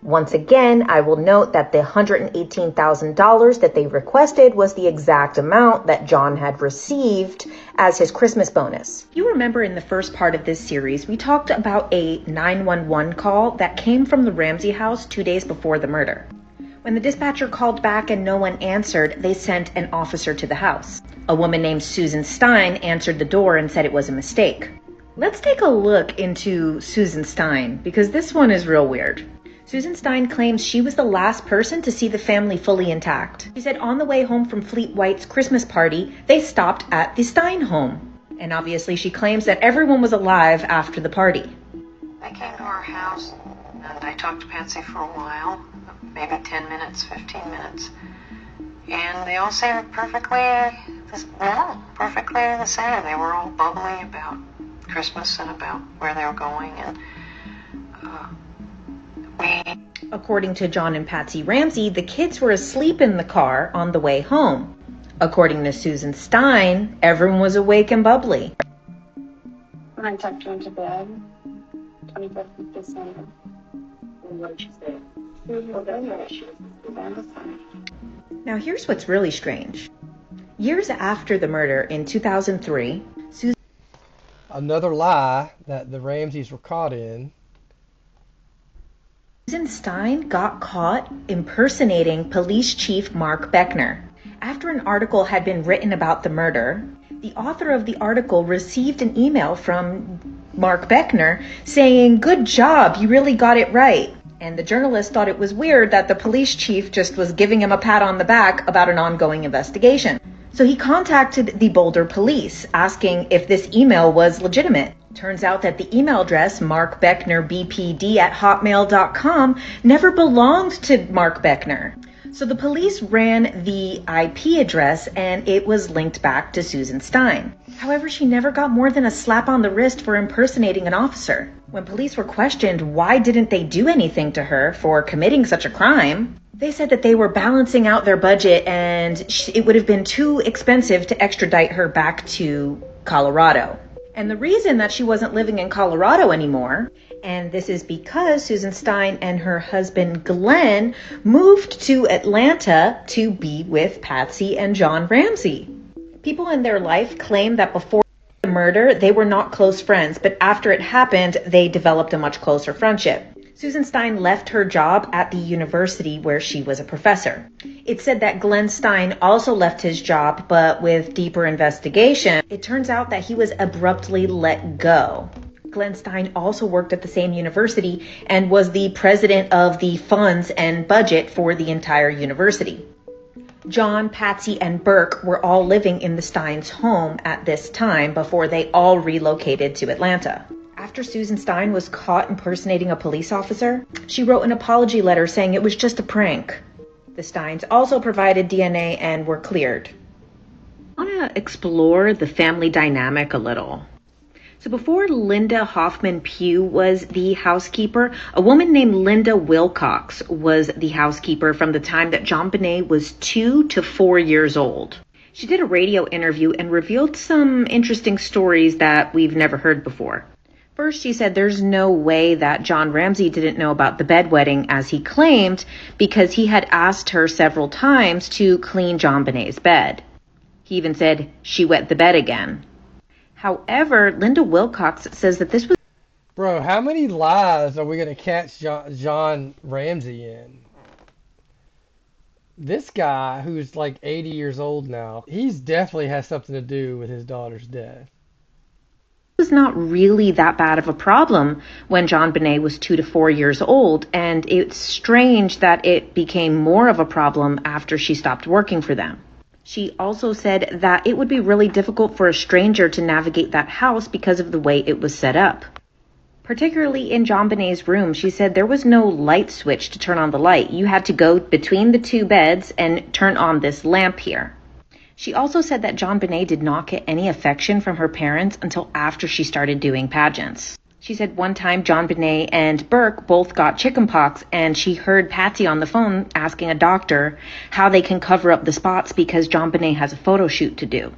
Once again, I will note that the $118,000 that they requested was the exact amount that John had received as his Christmas bonus. You remember in the first part of this series, we talked about a 911 call that came from the Ramsey house 2 days before the murder. When the dispatcher called back and no one answered, they sent an officer to the house. A woman named Susan Stein answered the door and said it was a mistake. Let's take a look into Susan Stein because this one is real weird. Susan Stein claims she was the last person to see the family fully intact. She said on the way home from Fleet White's Christmas party, they stopped at the Stein home. And obviously she claims that everyone was alive after the party. They came to our house, and I talked to Patsy for a while, maybe 10 minutes, 15 minutes. And they all seemed perfectly the same. They were all bubbly about Christmas and about where they were going. And we According to John and Patsy Ramsey, the kids were asleep in the car on the way home. According to Susan Stein, everyone was awake and bubbly. When I tucked her into bed, 25th of December. And what did she say? She was fine. Now here's what's really strange. Years after the murder in 2003, Another lie that the Ramseys were caught in. Susan Stein got caught impersonating Police Chief Mark Beckner. After an article had been written about the murder, the author of the article received an email from Mark Beckner saying, "Good job, you really got it right." And the journalist thought it was weird that the police chief just was giving him a pat on the back about an ongoing investigation. So he contacted the Boulder police asking if this email was legitimate. Turns out that the email address, markbecknerbpd@hotmail.com, never belonged to Mark Beckner. So the police ran the IP address and it was linked back to Susan Stein. However, she never got more than a slap on the wrist for impersonating an officer. When police were questioned why didn't they do anything to her for committing such a crime, they said that they were balancing out their budget and it would have been too expensive to extradite her back to Colorado. And the reason that she wasn't living in Colorado anymore, and this is because Susan Stein and her husband Glenn moved to Atlanta to be with Patsy and John Ramsey. People in their life claim that before the murder, they were not close friends, but after it happened, they developed a much closer friendship. Susan Stein left her job at the university where she was a professor. It's said that Glenn Stein also left his job, but with deeper investigation, it turns out that he was abruptly let go. Glenn Stein also worked at the same university and was the president of the funds and budget for the entire university. John, Patsy, and Burke were all living in the Steins' home at this time before they all relocated to Atlanta. After Susan Stein was caught impersonating a police officer, she wrote an apology letter saying it was just a prank. The Steins also provided DNA and were cleared. I want to explore the family dynamic a little. So before Linda Hoffman Pugh was the housekeeper, a woman named Linda Wilcox was the housekeeper from the time that JonBenet was 2 to 4 years old. She did a radio interview and revealed some interesting stories that we've never heard before. First, she said there's no way that John Ramsey didn't know about the bedwetting as he claimed because he had asked her several times to clean JonBenet's bed. He even said she wet the bed again. However, Linda Wilcox says that this was... Bro, how many lies are we going to catch John Ramsey in? This guy, who's like 80 years old now, he's definitely has something to do with his daughter's death. Was not really that bad of a problem when JonBenet was 2 to 4 years old, and it's strange that it became more of a problem after she stopped working for them. She also said that it would be really difficult for a stranger to navigate that house because of the way it was set up. Particularly in JonBenet's room, she said there was no light switch to turn on the light. You had to go between the two beds and turn on this lamp here. She also said that JonBenet did not get any affection from her parents until after she started doing pageants. She said one time JonBenet and Burke both got chickenpox and she heard Patsy on the phone asking a doctor how they can cover up the spots because JonBenet has a photo shoot to do.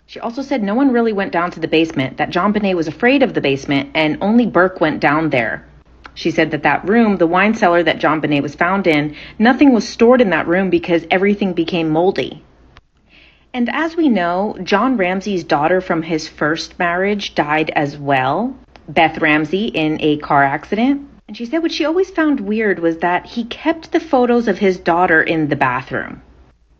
She also said no one really went down to the basement, that JonBenet was afraid of the basement and only Burke went down there. She said that room, the wine cellar that JonBenet was found in, nothing was stored in that room because everything became moldy. And as we know, John Ramsey's daughter from his first marriage died as well, Beth Ramsey, in a car accident. And she said what she always found weird was that he kept the photos of his daughter in the bathroom.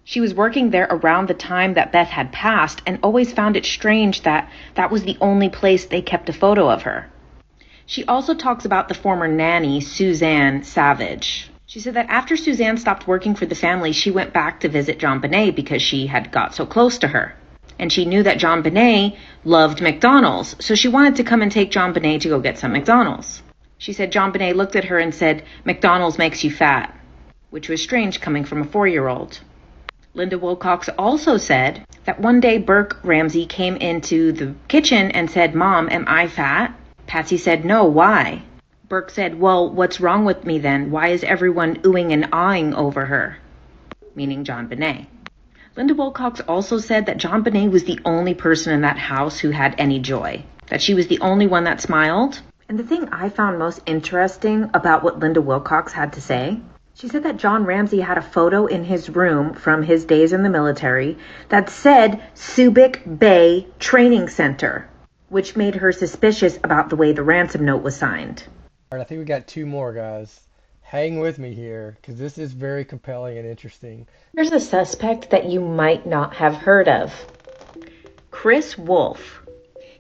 She was working there around the time that Beth had passed and always found it strange that that was the only place they kept a photo of her. She also talks about the former nanny, Suzanne Savage. She said that after Suzanne stopped working for the family, she went back to visit JonBenet because she had got so close to her. And she knew that JonBenet loved McDonald's, so she wanted to come and take JonBenet to go get some McDonald's. She said JonBenet looked at her and said, "McDonald's makes you fat," which was strange coming from a 4-year-old. Linda Wilcox also said that one day Burke Ramsey came into the kitchen and said, "Mom, am I fat?" Patsy said, "No, why?" Burke said, "Well, what's wrong with me then? Why is everyone oohing and aahing over her?" Meaning JonBenet. Linda Wilcox also said that JonBenet was the only person in that house who had any joy, that she was the only one that smiled. And the thing I found most interesting about what Linda Wilcox had to say, she said that John Ramsey had a photo in his room from his days in the military that said Subic Bay Training Center, which made her suspicious about the way the ransom note was signed. All right, I think we got two more, guys. Hang with me here, because this is very compelling and interesting. Here's a suspect that you might not have heard of. Chris Wolf.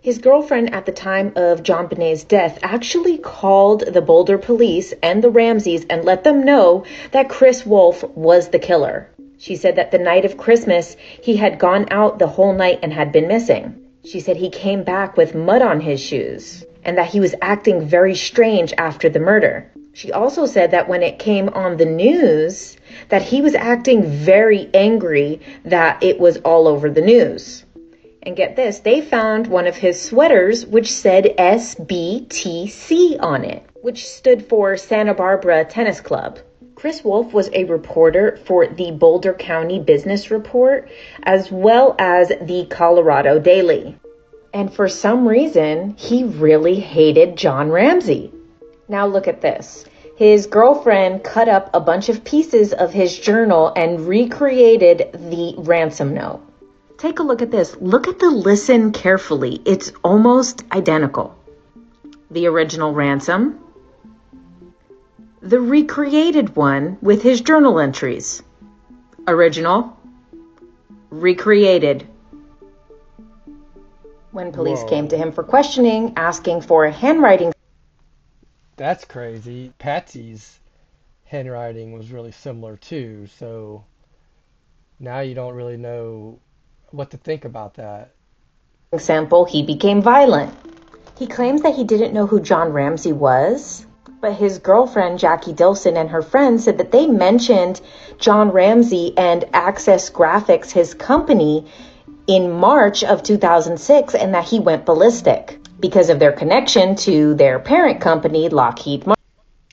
His girlfriend at the time of JonBenet's death actually called the Boulder police and the Ramseys and let them know that Chris Wolf was the killer. She said that the night of Christmas, he had gone out the whole night and had been missing. She said he came back with mud on his shoes and that he was acting very strange after the murder. She also said that when it came on the news, that he was acting very angry that it was all over the news. And get this, they found one of his sweaters which said SBTC on it, which stood for Santa Barbara Tennis Club. Chris Wolf was a reporter for the Boulder County Business Report, as well as the Colorado Daily. And for some reason, he really hated John Ramsey. Now look at this. His girlfriend cut up a bunch of pieces of his journal and recreated the ransom note. Take a look at this. Look at the listen carefully. It's almost identical. The original ransom. The recreated one with his journal entries. Original. Recreated. When police came to him for questioning, asking for a handwriting. That's crazy. Patsy's handwriting was really similar too, so now you don't really know what to think about that. Sample, he became violent. He claims that he didn't know who John Ramsey was, but his girlfriend, Jackie Dilson, and her friends said that they mentioned John Ramsey and Access Graphics, his company, in March of 2006, and that he went ballistic because of their connection to their parent company, Lockheed Martin.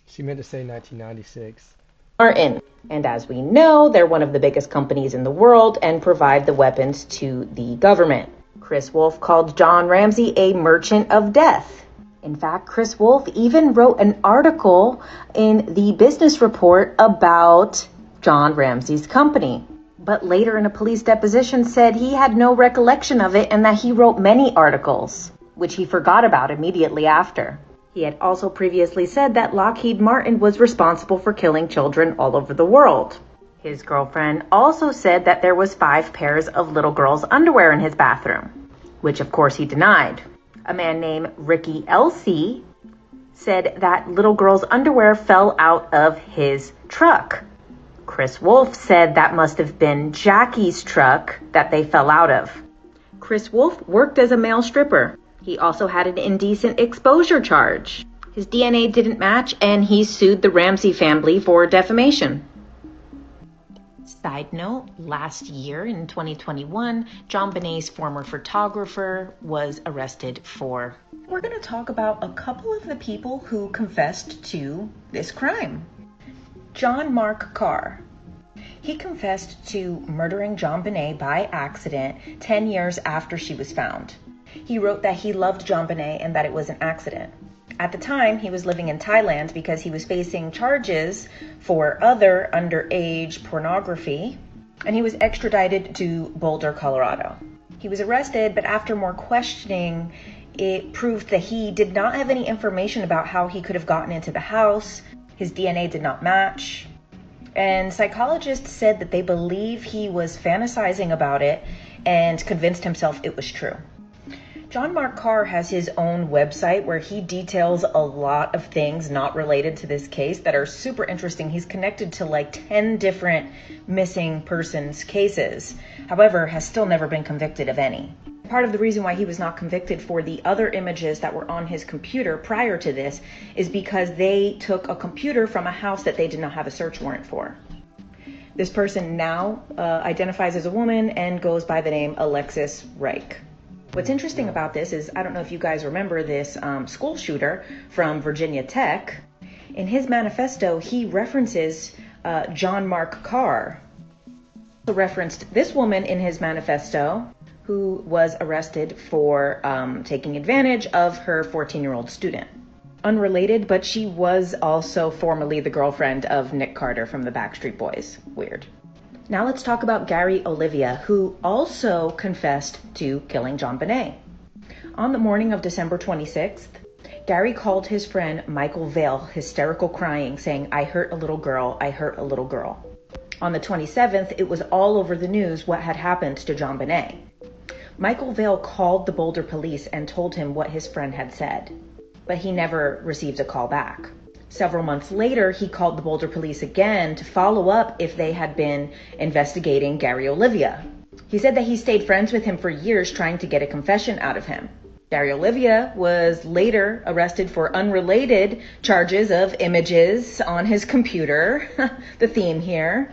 She meant to say 1996. And as we know, they're one of the biggest companies in the world and provide the weapons to the government. Chris Wolf called John Ramsey a merchant of death. In fact, Chris Wolf even wrote an article in the business report about John Ramsey's company. But later in a police deposition said he had no recollection of it and that he wrote many articles, which he forgot about immediately after. He had also previously said that Lockheed Martin was responsible for killing children all over the world. His girlfriend also said that there was 5 pairs of little girls' underwear in his bathroom, which of course he denied. A man named Ricky Elsey said that little girls' underwear fell out of his truck. Chris Wolf said that must have been Jackie's truck that they fell out of. Chris Wolf worked as a male stripper. He also had an indecent exposure charge. His DNA didn't match, and he sued the Ramsey family for defamation. Side note, last year in 2021, JonBenet's former photographer was arrested for... We're going to talk about a couple of the people who confessed to this crime. John Mark Carr. He confessed to murdering JonBenet by accident 10 years after she was found. He wrote that he loved JonBenet and that it was an accident. At the time, he was living in Thailand because he was facing charges for other underage pornography, and he was extradited to Boulder, Colorado. He was arrested, but after more questioning, it proved that he did not have any information about how he could have gotten into the house. His DNA did not match. And psychologists said that they believe he was fantasizing about it and convinced himself it was true. John Mark Carr has his own website where he details a lot of things not related to this case that are super interesting. He's connected to like 10 different missing persons cases, however, has still never been convicted of any. Part of the reason why he was not convicted for the other images that were on his computer prior to this is because they took a computer from a house that they did not have a search warrant for. This person now identifies as a woman and goes by the name Alexis Reich. What's interesting about this is, I don't know if you guys remember this school shooter from Virginia Tech. In his manifesto, he references John Mark Carr. He referenced this woman in his manifesto who was arrested for taking advantage of her 14-year-old student. Unrelated, but she was also formerly the girlfriend of Nick Carter from the Backstreet Boys. Weird. Now let's talk about Gary Olivia, who also confessed to killing JonBenet. On the morning of December 26th, Gary called his friend Michael Vale, hysterical crying, saying, "I hurt a little girl, I hurt a little girl." On the 27th, it was all over the news what had happened to JonBenet. Michael Vale called the Boulder police and told him what his friend had said, but he never received a call back. Several months later, he called the Boulder police again to follow up if they had been investigating Gary Olivia. He said that he stayed friends with him for years trying to get a confession out of him. Gary Olivia was later arrested for unrelated charges of images on his computer, the theme here.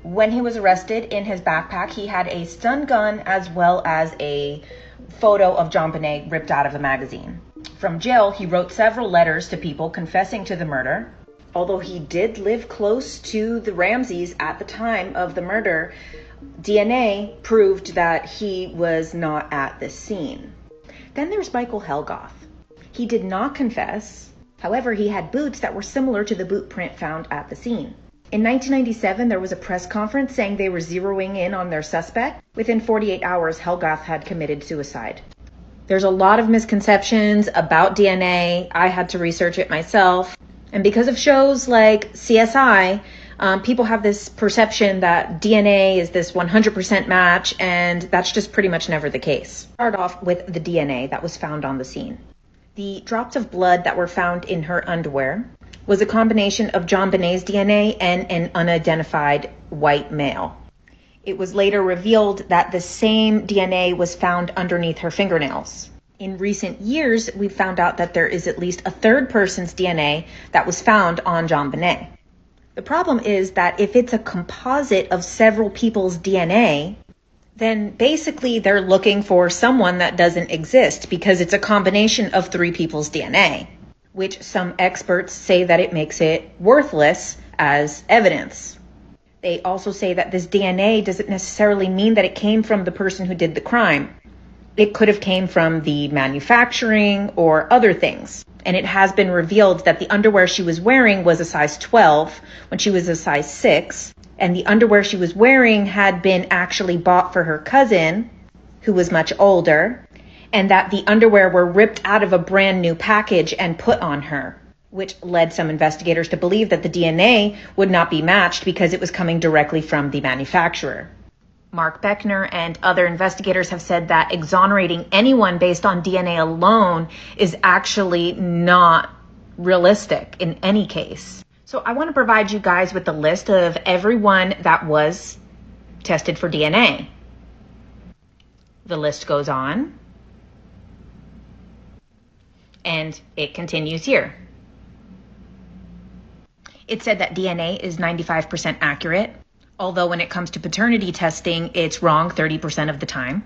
When he was arrested, in his backpack, he had a stun gun as well as a photo of JonBenet ripped out of a magazine. From jail, he wrote several letters to people confessing to the murder. Although he did live close to the Ramseys at the time of the murder, DNA proved that he was not at the scene. Then there's Michael Helgoth. He did not confess. However, he had boots that were similar to the boot print found at the scene. In 1997, there was a press conference saying they were zeroing in on their suspect. Within 48 hours, Helgoth had committed suicide. There's a lot of misconceptions about DNA. I had to research it myself. And because of shows like CSI, people have this perception that DNA is this 100% match, and that's just pretty much never the case. Start off with the DNA that was found on the scene. The drops of blood that were found in her underwear was a combination of JonBenet's DNA and an unidentified white male. It was later revealed that the same DNA was found underneath her fingernails. In recent years, we found out that there is at least a third person's DNA that was found on JonBenet. The problem is that if it's a composite of several people's DNA, then basically they're looking for someone that doesn't exist because it's a combination of 3 people's DNA, which some experts say that it makes it worthless as evidence. They also say that this DNA doesn't necessarily mean that it came from the person who did the crime. It could have came from the manufacturing or other things. And it has been revealed that the underwear she was wearing was a size 12 when she was a size 6. And the underwear she was wearing had been actually bought for her cousin, who was much older. And that the underwear were ripped out of a brand new package and put on her, which led some investigators to believe that the DNA would not be matched because it was coming directly from the manufacturer. Mark Beckner and other investigators have said that exonerating anyone based on DNA alone is actually not realistic in any case. So I want to provide you guys with the list of everyone that was tested for DNA. The list goes on, and it continues here. It said that DNA is 95% accurate, although when it comes to paternity testing, it's wrong 30% of the time.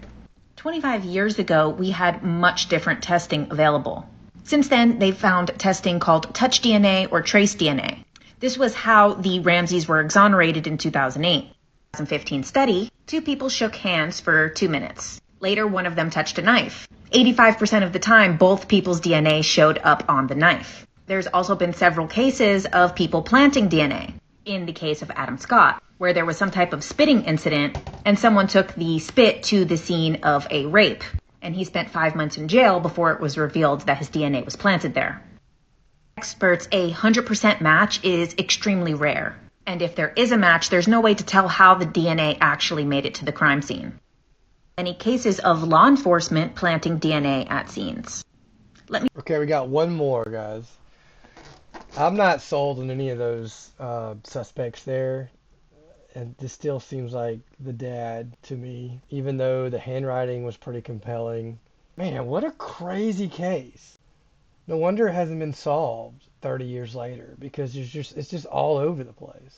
25 years ago, we had much different testing available. Since then, they've found testing called touch DNA or trace DNA. This was how the Ramseys were exonerated in 2008. 2015 study, 2 people shook hands for 2 minutes. Later, one of them touched a knife. 85% of the time, both people's DNA showed up on the knife. There's also been several cases of people planting DNA. In the case of Adam Scott, where there was some type of spitting incident and someone took the spit to the scene of a rape, and he spent 5 months in jail before it was revealed that his DNA was planted there. Experts, a 100% match is extremely rare. And if there is a match, there's no way to tell how the DNA actually made it to the crime scene. Any cases of law enforcement planting DNA at scenes. Okay, we got one more, guys. I'm not sold on any of those suspects there. And this still seems like the dad to me, even though the handwriting was pretty compelling. Man, what a crazy case. No wonder it hasn't been solved 30 years later, because it's just all over the place.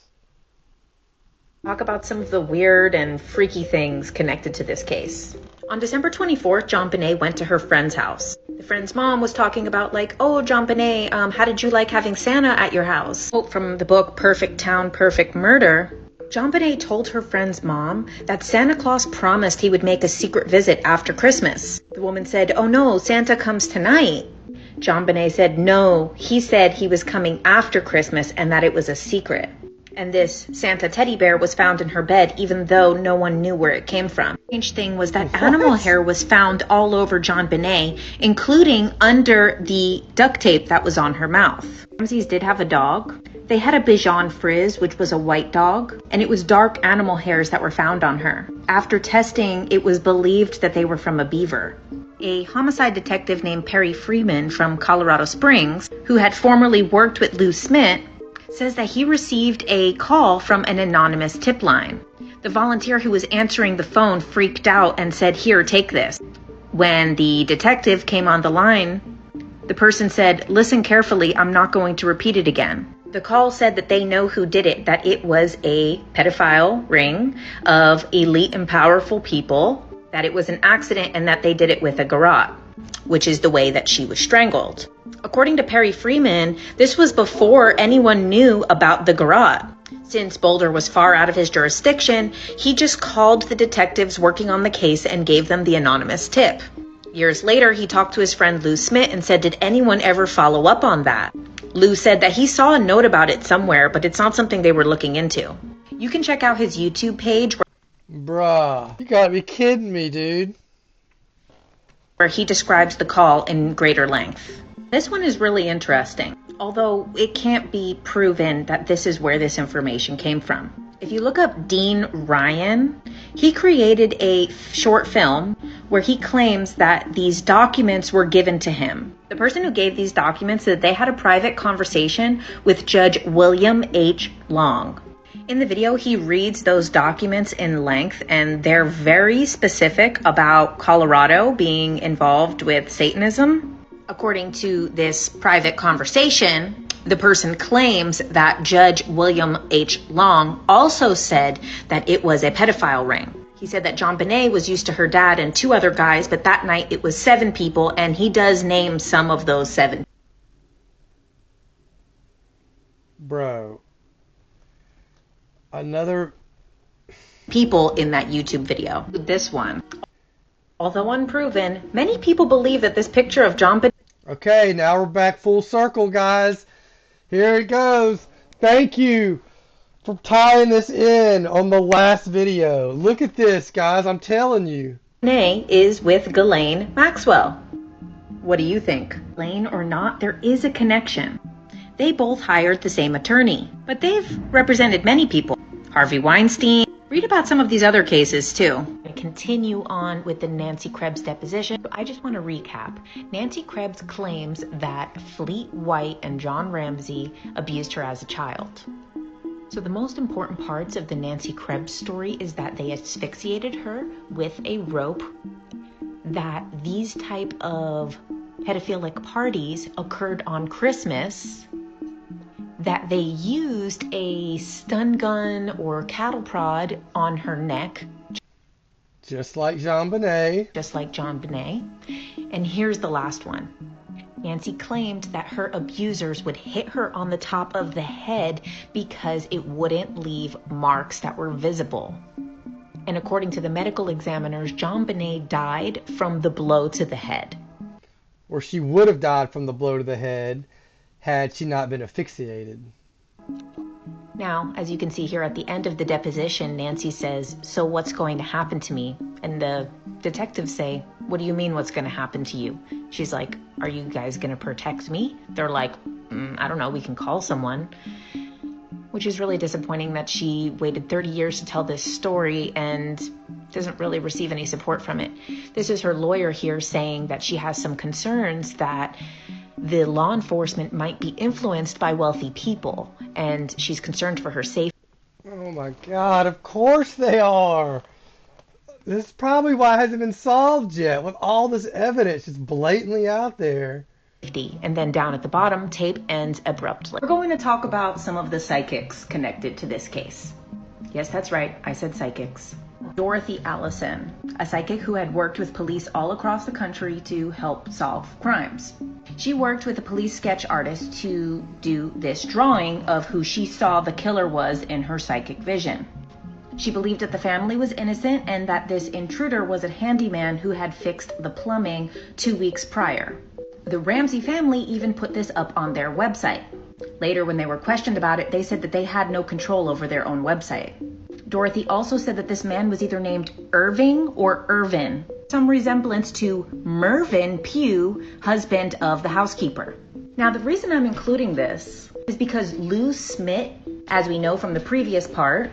talk about some of the weird and freaky things connected to this case. On December 24th, JonBenet went to her friend's house. The friend's mom was talking about like, oh, JonBenet, how did you like having Santa at your house? Quote from the book Perfect Town, Perfect Murder. JonBenet told her friend's mom that Santa Claus promised he would make a secret visit after Christmas. The woman said, oh no, Santa comes tonight. JonBenet said no, he said he was coming after Christmas and that it was a secret. And this Santa teddy bear was found in her bed even though no one knew where it came from. The strange thing was that animal hair was found all over JonBenet, including under the duct tape that was on her mouth. Ramseys did have a dog. They had a Bichon Frise, which was a white dog, and it was dark animal hairs that were found on her. After testing, it was believed that they were from a beaver. A homicide detective named Perry Freeman from Colorado Springs, who had formerly worked with Lou Smith, says that he received a call from an anonymous tip line. The volunteer who was answering the phone freaked out and said, here, take this. When the detective came on the line, the person said, listen carefully, I'm not going to repeat it again. The call said that they know who did it, that it was a pedophile ring of elite and powerful people, that it was an accident and that they did it with a garrote, which is the way that she was strangled. According to Perry Freeman, this was before anyone knew about the garrote. Since Boulder was far out of his jurisdiction, he just called the detectives working on the case and gave them the anonymous tip. Years later, he talked to his friend Lou Smith and said, did anyone ever follow up on that? Lou said that he saw a note about it somewhere, but it's not something they were looking into. You can check out his YouTube page. Bruh, you gotta be kidding me, dude. Where he describes the call in greater length. This one is really interesting, although it can't be proven that this is where this information came from. If you look up Dean Ryan, he created a short film where he claims that these documents were given to him. The person who gave these documents said they had a private conversation with Judge William H. Long. In the video, he reads those documents in length, and they're very specific about Colorado being involved with Satanism. According to this private conversation, the person claims that Judge William H. Long also said that it was a pedophile ring. He said that JonBenet was used to her dad and 2 other guys, but that night it was 7 people, and he does name some of those 7. Bro. Another people in that YouTube video. This one. Although unproven, many people believe that this picture of JonBenet. Okay, now we're back full circle, guys. Here it goes. Thank you for tying this in on the last video. Look at this, guys. I'm telling you. Is with Ghislaine Maxwell. What do you think? Ghislaine or not, there is a connection. They both hired the same attorney, but they've represented many people. Harvey Weinstein. Read about some of these other cases too. I continue on with the Nancy Krebs deposition. I just want to recap. Nancy Krebs claims that Fleet White and John Ramsey abused her as a child. So the most important parts of the Nancy Krebs story is that they asphyxiated her with a rope, that these type of pedophilic parties occurred on Christmas, that they used a stun gun or cattle prod on her neck. Just like JonBenet. Just like JonBenet. And here's the last one. Nancy claimed that her abusers would hit her on the top of the head because it wouldn't leave marks that were visible. And according to the medical examiners, JonBenet died from the blow to the head. Or she would have died from the blow to the head had she not been asphyxiated. Now, as you can see here at the end of the deposition, Nancy says, so what's going to happen to me? And the detectives say, what do you mean what's going to happen to you? She's like, are you guys going to protect me? They're like, I don't know, we can call someone. Which is really disappointing that she waited 30 years to tell this story and doesn't really receive any support from it. This is her lawyer here saying that she has some concerns that the law enforcement might be influenced by wealthy people, and she's concerned for her safety. Oh my God, of course they are. This is probably why it hasn't been solved yet, with all this evidence just blatantly out there. And then down at the bottom, tape ends abruptly. We're going to talk about some of the psychics connected to this case. Yes, that's right. I said psychics. Dorothy Allison, a psychic who had worked with police all across the country to help solve crimes. She worked with a police sketch artist to do this drawing of who she saw the killer was in her psychic vision. She believed that the family was innocent and that this intruder was a handyman who had fixed the plumbing 2 weeks prior. The Ramsey family even put this up on their website. Later, when they were questioned about it, they said that they had no control over their own website. Dorothy also said that this man was either named Irving or Irvin, some resemblance to Mervyn Pugh, husband of the housekeeper. Now, the reason I'm including this is because Lou Smith, as we know from the previous part,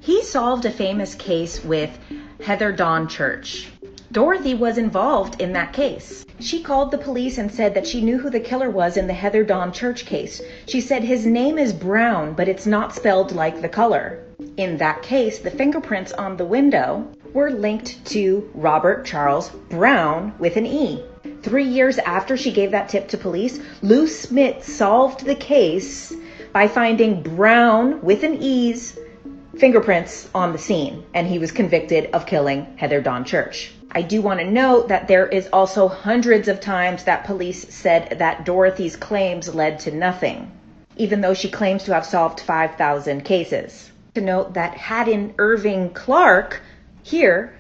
he solved a famous case with Heather Dawn Church. Dorothy was involved in that case. She called the police and said that she knew who the killer was in the Heather Dawn Church case. She said his name is Brown, but it's not spelled like the color. In that case, the fingerprints on the window were linked to Robert Charles Brown with an E. 3 years after she gave that tip to police, Lou Smith solved the case by finding Brown with an E's fingerprints on the scene, and he was convicted of killing Heather Dawn Church. I do want to note that there is also hundreds of times that police said that Dorothy's claims led to nothing, even though she claims to have solved 5,000 cases. To note that Haddon Irving Clark here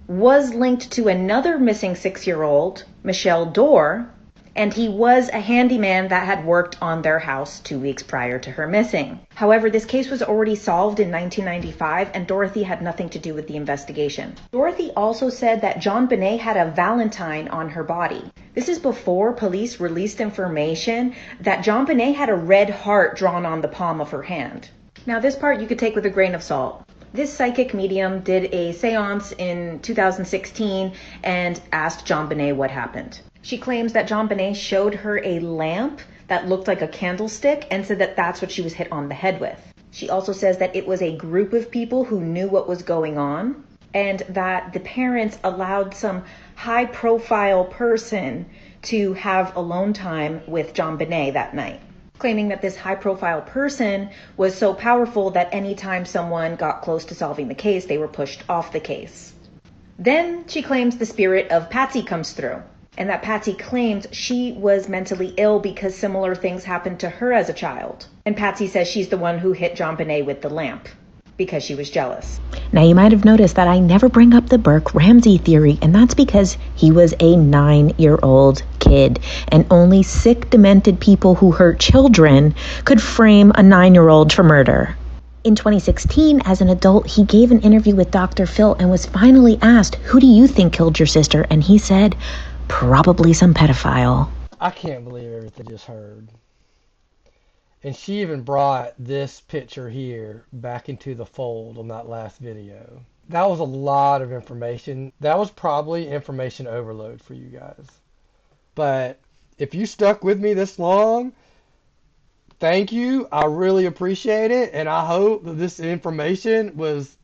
was linked to another missing 6-year-old, Michelle Dorr, and he was a handyman that had worked on their house 2 weeks prior to her missing. However, this case was already solved in 1995, and Dorothy had nothing to do with the investigation. Dorothy also said that JonBenet had a Valentine on her body. This is before police released information that JonBenet had a red heart drawn on the palm of her hand. Now, this part you could take with a grain of salt. This psychic medium did a seance in 2016 and asked JonBenet what happened. She claims that JonBenet showed her a lamp that looked like a candlestick and said that that's what she was hit on the head with. She also says that it was a group of people who knew what was going on and that the parents allowed some high-profile person to have alone time with JonBenet that night, claiming that this high-profile person was so powerful that anytime someone got close to solving the case, they were pushed off the case. Then she claims the spirit of Patsy comes through, and that Patsy claims she was mentally ill because similar things happened to her as a child. And Patsy says she's the one who hit JonBenet with the lamp because she was jealous. Now, you might have noticed that I never bring up the Burke-Ramsey theory, and that's because he was a 9-year-old kid, and only sick, demented people who hurt children could frame a 9-year-old for murder. In 2016, as an adult, he gave an interview with Dr. Phil and was finally asked, "Who do you think killed your sister?" And he said, "Probably some pedophile." I can't believe everything I just heard. And she even brought this picture here back into the fold on that last video. That was a lot of information. That was probably information overload for you guys. But if you stuck with me this long, thank you. I really appreciate it. And I hope that this information was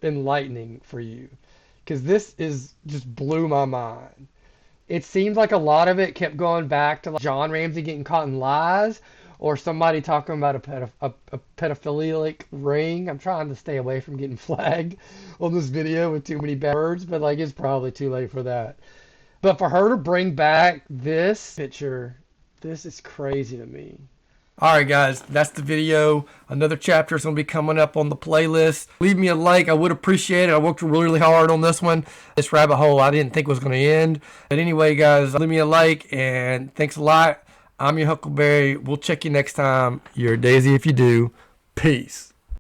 enlightening for you, because this is just blew my mind. It seemed like a lot of it kept going back to like John Ramsey getting caught in lies, or somebody talking about a pedophilic ring. I'm trying to stay away from getting flagged on this video with too many bad words, but like it's probably too late for that. But for her to bring back this picture, this is crazy to me. Alright guys, that's the video. Another chapter is going to be coming up on the playlist. Leave me a like, I would appreciate it. I worked really hard on this one. This rabbit hole I didn't think was going to end. But anyway guys, leave me a like, and thanks a lot. I'm your Huckleberry. We'll check you next time. You're a daisy if you do. Peace.